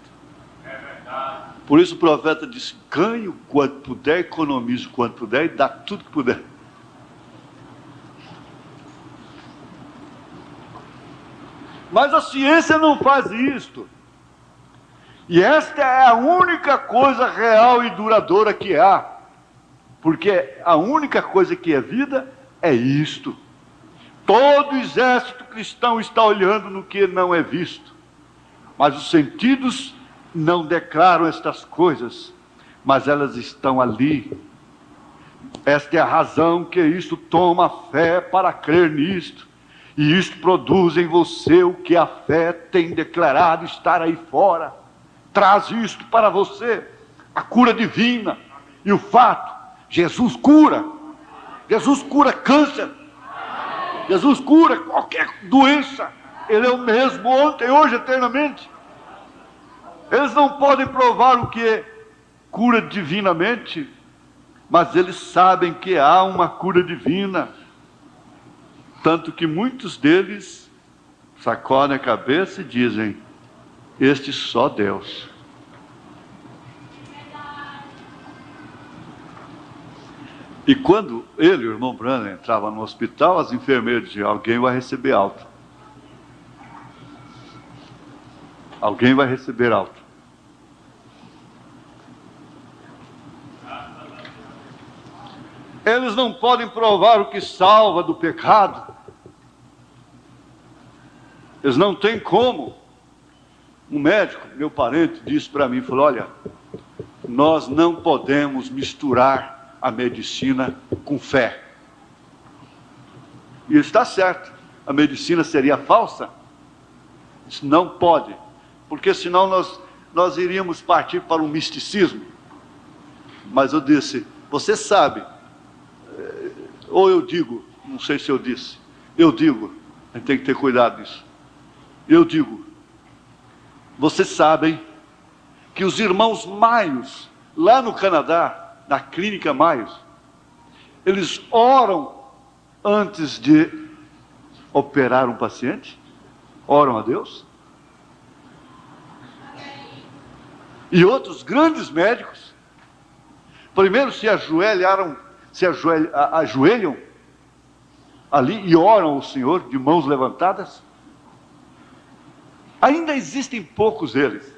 É verdade. Por isso o profeta disse, ganhe o quanto puder, economize o quanto puder e dá tudo que puder. Mas a ciência não faz isto. E esta é a única coisa real e duradoura que há. Porque a única coisa que é vida é isto. Todo exército cristão está olhando no que não é visto. Mas os sentidos não declaram estas coisas, mas elas estão ali. Esta é a razão que isto toma fé para crer nisto. E isto produz em você o que a fé tem declarado estar aí fora. Traz isto para você, a cura divina. E o fato, Jesus cura. Jesus cura câncer. Jesus cura qualquer doença. Ele é o mesmo ontem, hoje, eternamente. Eles não podem provar o que é cura divinamente, mas eles sabem que há uma cura divina. Tanto que muitos deles sacodem a cabeça e dizem, este só Deus. E quando ele, o irmão Branham, entrava no hospital, as enfermeiras diziam, alguém vai receber alta. Alguém vai receber alta. Eles não podem provar o que salva do pecado. Eles não têm como. Um médico, meu parente, disse para mim, falou, olha, nós não podemos misturar a medicina com fé. E ele está certo. A medicina seria falsa? Isso não pode. Porque senão nós iríamos partir para um misticismo. Mas eu disse, você sabe, ou eu digo, não sei se eu disse, eu digo, a gente tem que ter cuidado nisso. Eu digo, vocês sabem que os irmãos Maios, lá no Canadá, na clínica Maios, eles oram antes de operar um paciente? Oram a Deus? E outros grandes médicos, primeiro se ajoelham ali e oram ao Senhor de mãos levantadas. Ainda existem poucos deles.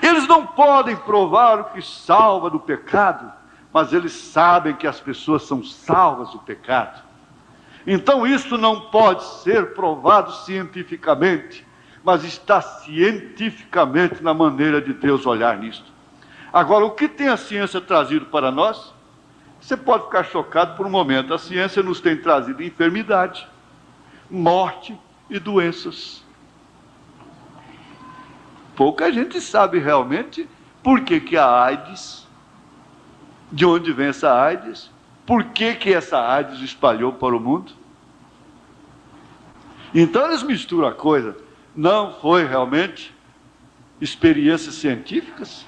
Eles não podem provar o que salva do pecado, mas eles sabem que as pessoas são salvas do pecado. Então isso não pode ser provado cientificamente, mas está cientificamente na maneira de Deus olhar nisto. Agora, o que tem a ciência trazido para nós? Você pode ficar chocado por um momento. A ciência nos tem trazido enfermidade, morte e doenças. Pouca gente sabe realmente por que a AIDS, de onde vem essa AIDS, por que essa AIDS espalhou para o mundo. Então eles misturam a coisa. Não foi realmente experiências científicas?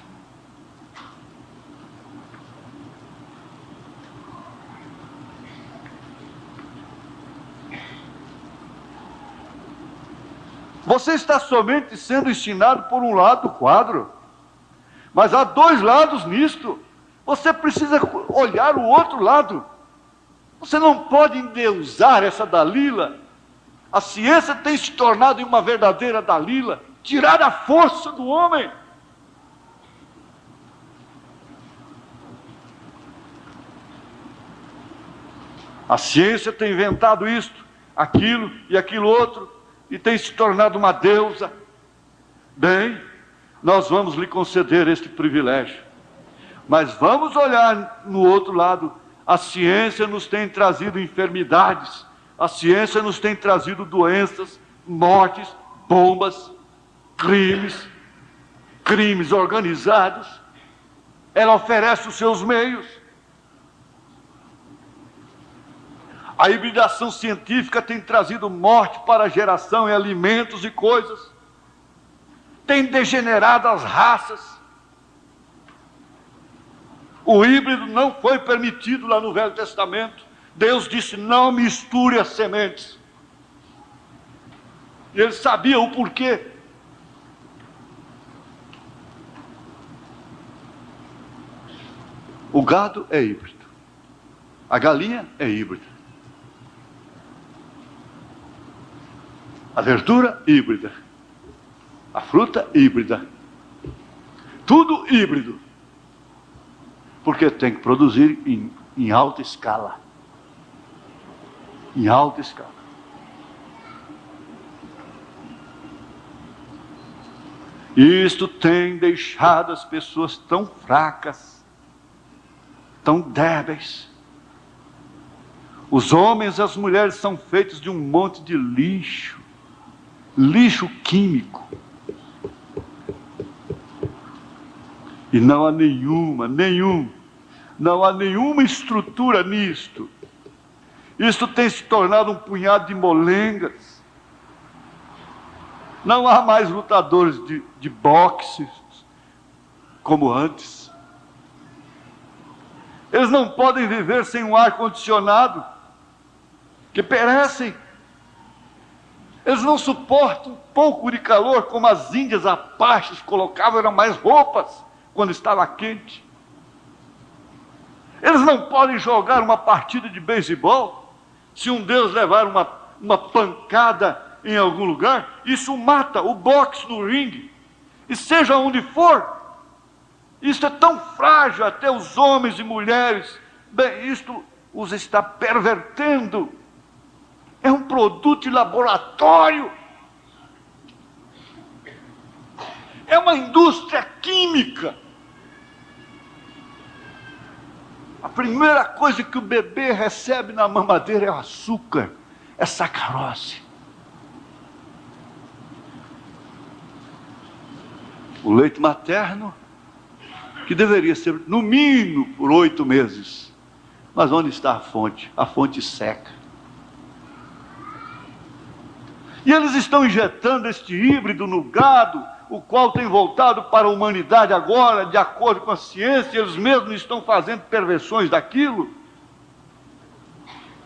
Você está somente sendo ensinado por um lado do quadro, mas há dois lados nisto. Você precisa olhar o outro lado. Você não pode endeusar essa Dalila. A ciência tem se tornado uma verdadeira Dalila, tirar a força do homem. A ciência tem inventado isto, aquilo e aquilo outro, e tem se tornado uma deusa. Bem, nós vamos lhe conceder este privilégio. Mas vamos olhar no outro lado. A ciência nos tem trazido enfermidades. A ciência nos tem trazido doenças, mortes, bombas, crimes organizados. Ela oferece os seus meios. A hibridação científica tem trazido morte para a geração em alimentos e coisas. Tem degenerado as raças. O híbrido não foi permitido lá no Velho Testamento. Deus disse, não misture as sementes. E ele sabia o porquê. O gado é híbrido. A galinha é híbrida. A verdura híbrida. A fruta híbrida. Tudo híbrido. Porque tem que produzir em alta escala. Em alta escala. Isto tem deixado as pessoas tão fracas, tão débeis. Os homens e as mulheres são feitos de um monte de lixo. Lixo químico. E não há não há nenhuma estrutura nisto. Isto tem se tornado um punhado de molengas. Não há mais lutadores de boxe como antes. Eles não podem viver sem um ar-condicionado, que perecem. Eles não suportam um pouco de calor, como as índias apaches colocavam, eram mais roupas quando estava quente. Eles não podem jogar uma partida de beisebol. Se um deles levar uma pancada em algum lugar, isso mata o boxe no ringue. E seja onde for, isso é tão frágil, até os homens e mulheres, bem, isto os está pervertendo. É um produto de laboratório. É uma indústria química. A primeira coisa que o bebê recebe na mamadeira é o açúcar, é sacarose. O leite materno, que deveria ser no mínimo por 8 meses. Mas onde está a fonte? A fonte seca. E eles estão injetando este híbrido no gado, o qual tem voltado para a humanidade agora, de acordo com a ciência. Eles mesmos estão fazendo perversões daquilo.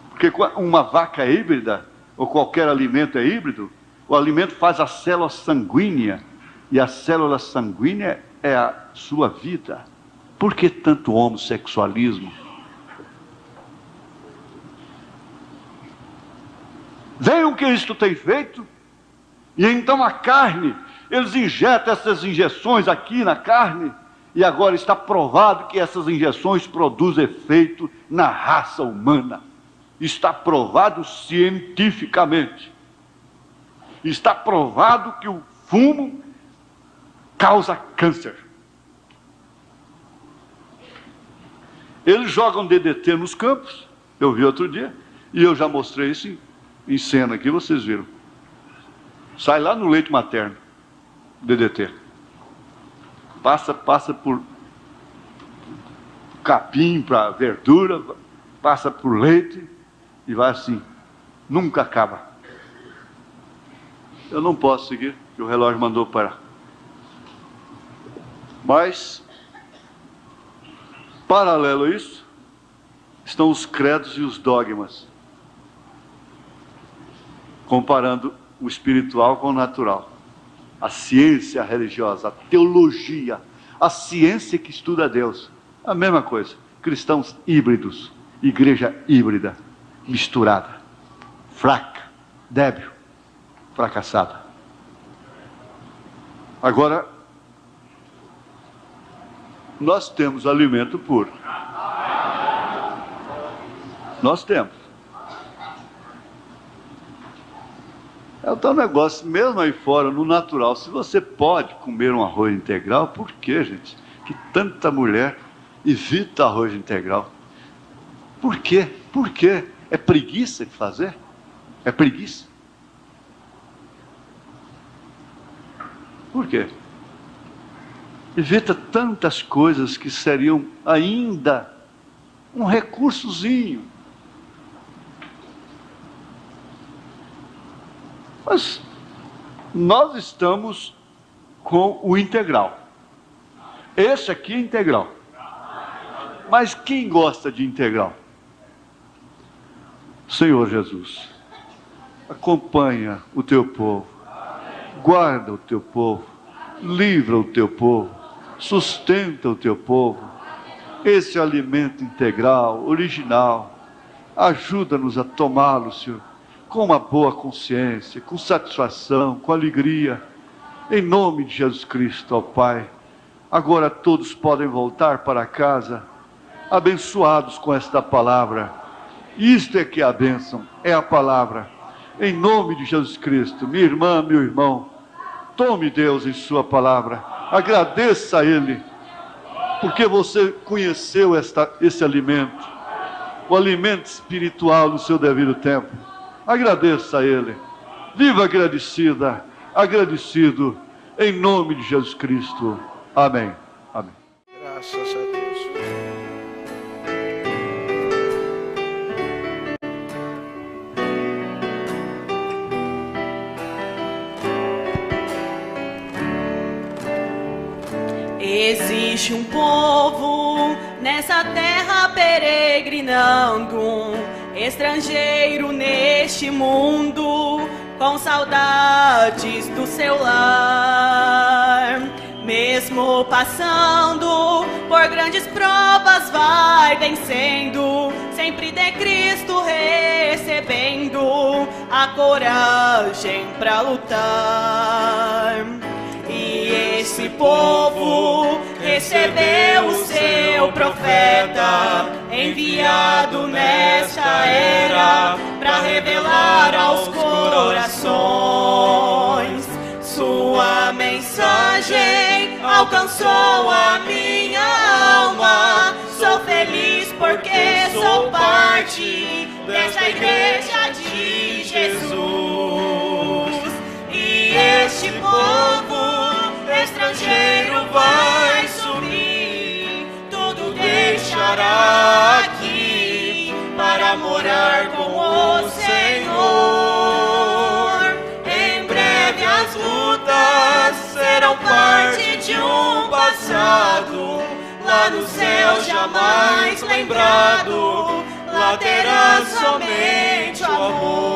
Porque uma vaca é híbrida, ou qualquer alimento é híbrido, o alimento faz a célula sanguínea, e a célula sanguínea é a sua vida. Por que tanto homossexualismo? Vejam o que isto tem feito. E então a carne, eles injetam essas injeções aqui na carne, e agora está provado que essas injeções produzem efeito na raça humana. Está provado cientificamente. Está provado que o fumo causa câncer. Eles jogam DDT nos campos, eu vi outro dia, e eu já mostrei isso em cena aqui, vocês viram. Sai lá no leite materno, DDT. passa por capim para verdura, passa por leite e vai assim, nunca acaba. Eu não posso seguir, que o relógio mandou parar. Mas, paralelo a isso, estão os credos e os dogmas, comparando o espiritual com o natural. A ciência religiosa, a teologia, a ciência que estuda Deus. A mesma coisa. Cristãos híbridos, igreja híbrida, misturada, fraca, débil, fracassada. Agora, nós temos alimento puro. Nós temos. É o tal negócio, mesmo aí fora, no natural, se você pode comer um arroz integral, por que, gente? Que tanta mulher evita arroz integral. Por quê? Por quê? É preguiça de fazer? É preguiça? Por quê? Evita tantas coisas que seriam ainda um recursozinho. Mas nós estamos com o integral. Esse aqui é integral. Mas quem gosta de integral? Senhor Jesus, acompanha o teu povo, guarda o teu povo, livra o teu povo, sustenta o teu povo. Esse alimento integral, original, ajuda-nos a tomá-lo, Senhor, com uma boa consciência, com satisfação, com alegria, em nome de Jesus Cristo, ó Pai. Agora todos podem voltar para casa, abençoados com esta palavra. Isto é que é a bênção, é a palavra. Em nome de Jesus Cristo, minha irmã, meu irmão, tome Deus em sua palavra, agradeça a Ele, porque você conheceu esse alimento, o alimento espiritual no seu devido tempo. Agradeça a Ele, viva agradecida, agradecido, em nome de Jesus Cristo. Amém. Amém. Graças a Deus. Existe um povo nessa terra peregrinando, estrangeiro neste mundo, com saudades do seu lar. Mesmo passando por grandes provas, vai vencendo, sempre de Cristo recebendo a coragem para lutar. E esse povo recebeu o seu profeta, enviado nesta era, para revelar aos corações. Sua mensagem alcançou a minha alma. Sou feliz porque sou parte desta igreja de Jesus. E este povo estrangeiro vai subir, tudo deixará aqui para morar com o Senhor. Em breve as lutas serão parte de um passado, lá no céu jamais lembrado, lá terá somente o amor.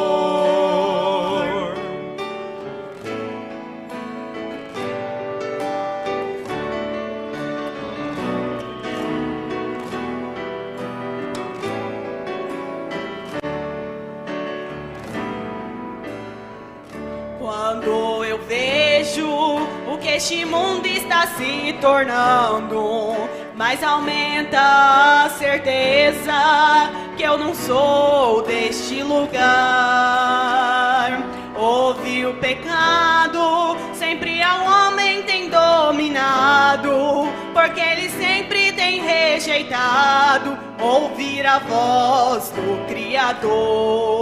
Quando eu vejo o que este mundo está se tornando, mas aumenta a certeza que eu não sou deste lugar. Ouve o pecado, sempre ao homem tem dominado, porque ele sempre tem rejeitado ouvir a voz do Criador.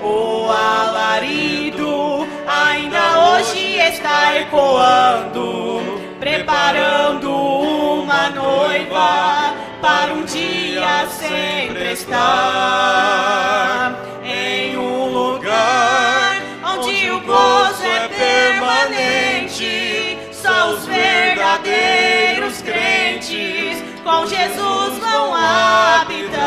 O alarido ainda hoje está ecoando, preparando uma noiva para um dia sempre estar em um lugar onde o gozo é permanente. Só os verdadeiros crentes com Jesus vão habitar.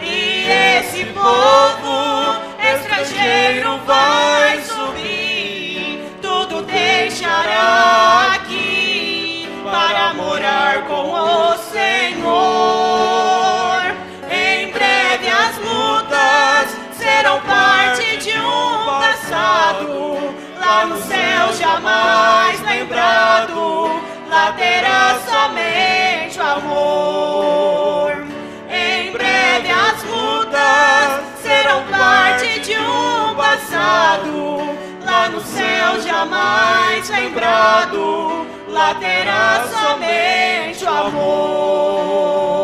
E esse povo estrangeiro vai subir, tudo deixará aqui para morar com o Senhor. Em breve as lutas serão parte de um passado, lá no céu jamais lembrado. Lá terá somente o amor. Em breve as lutas serão parte de um passado, lá no céu jamais lembrado. Lá terá somente o amor.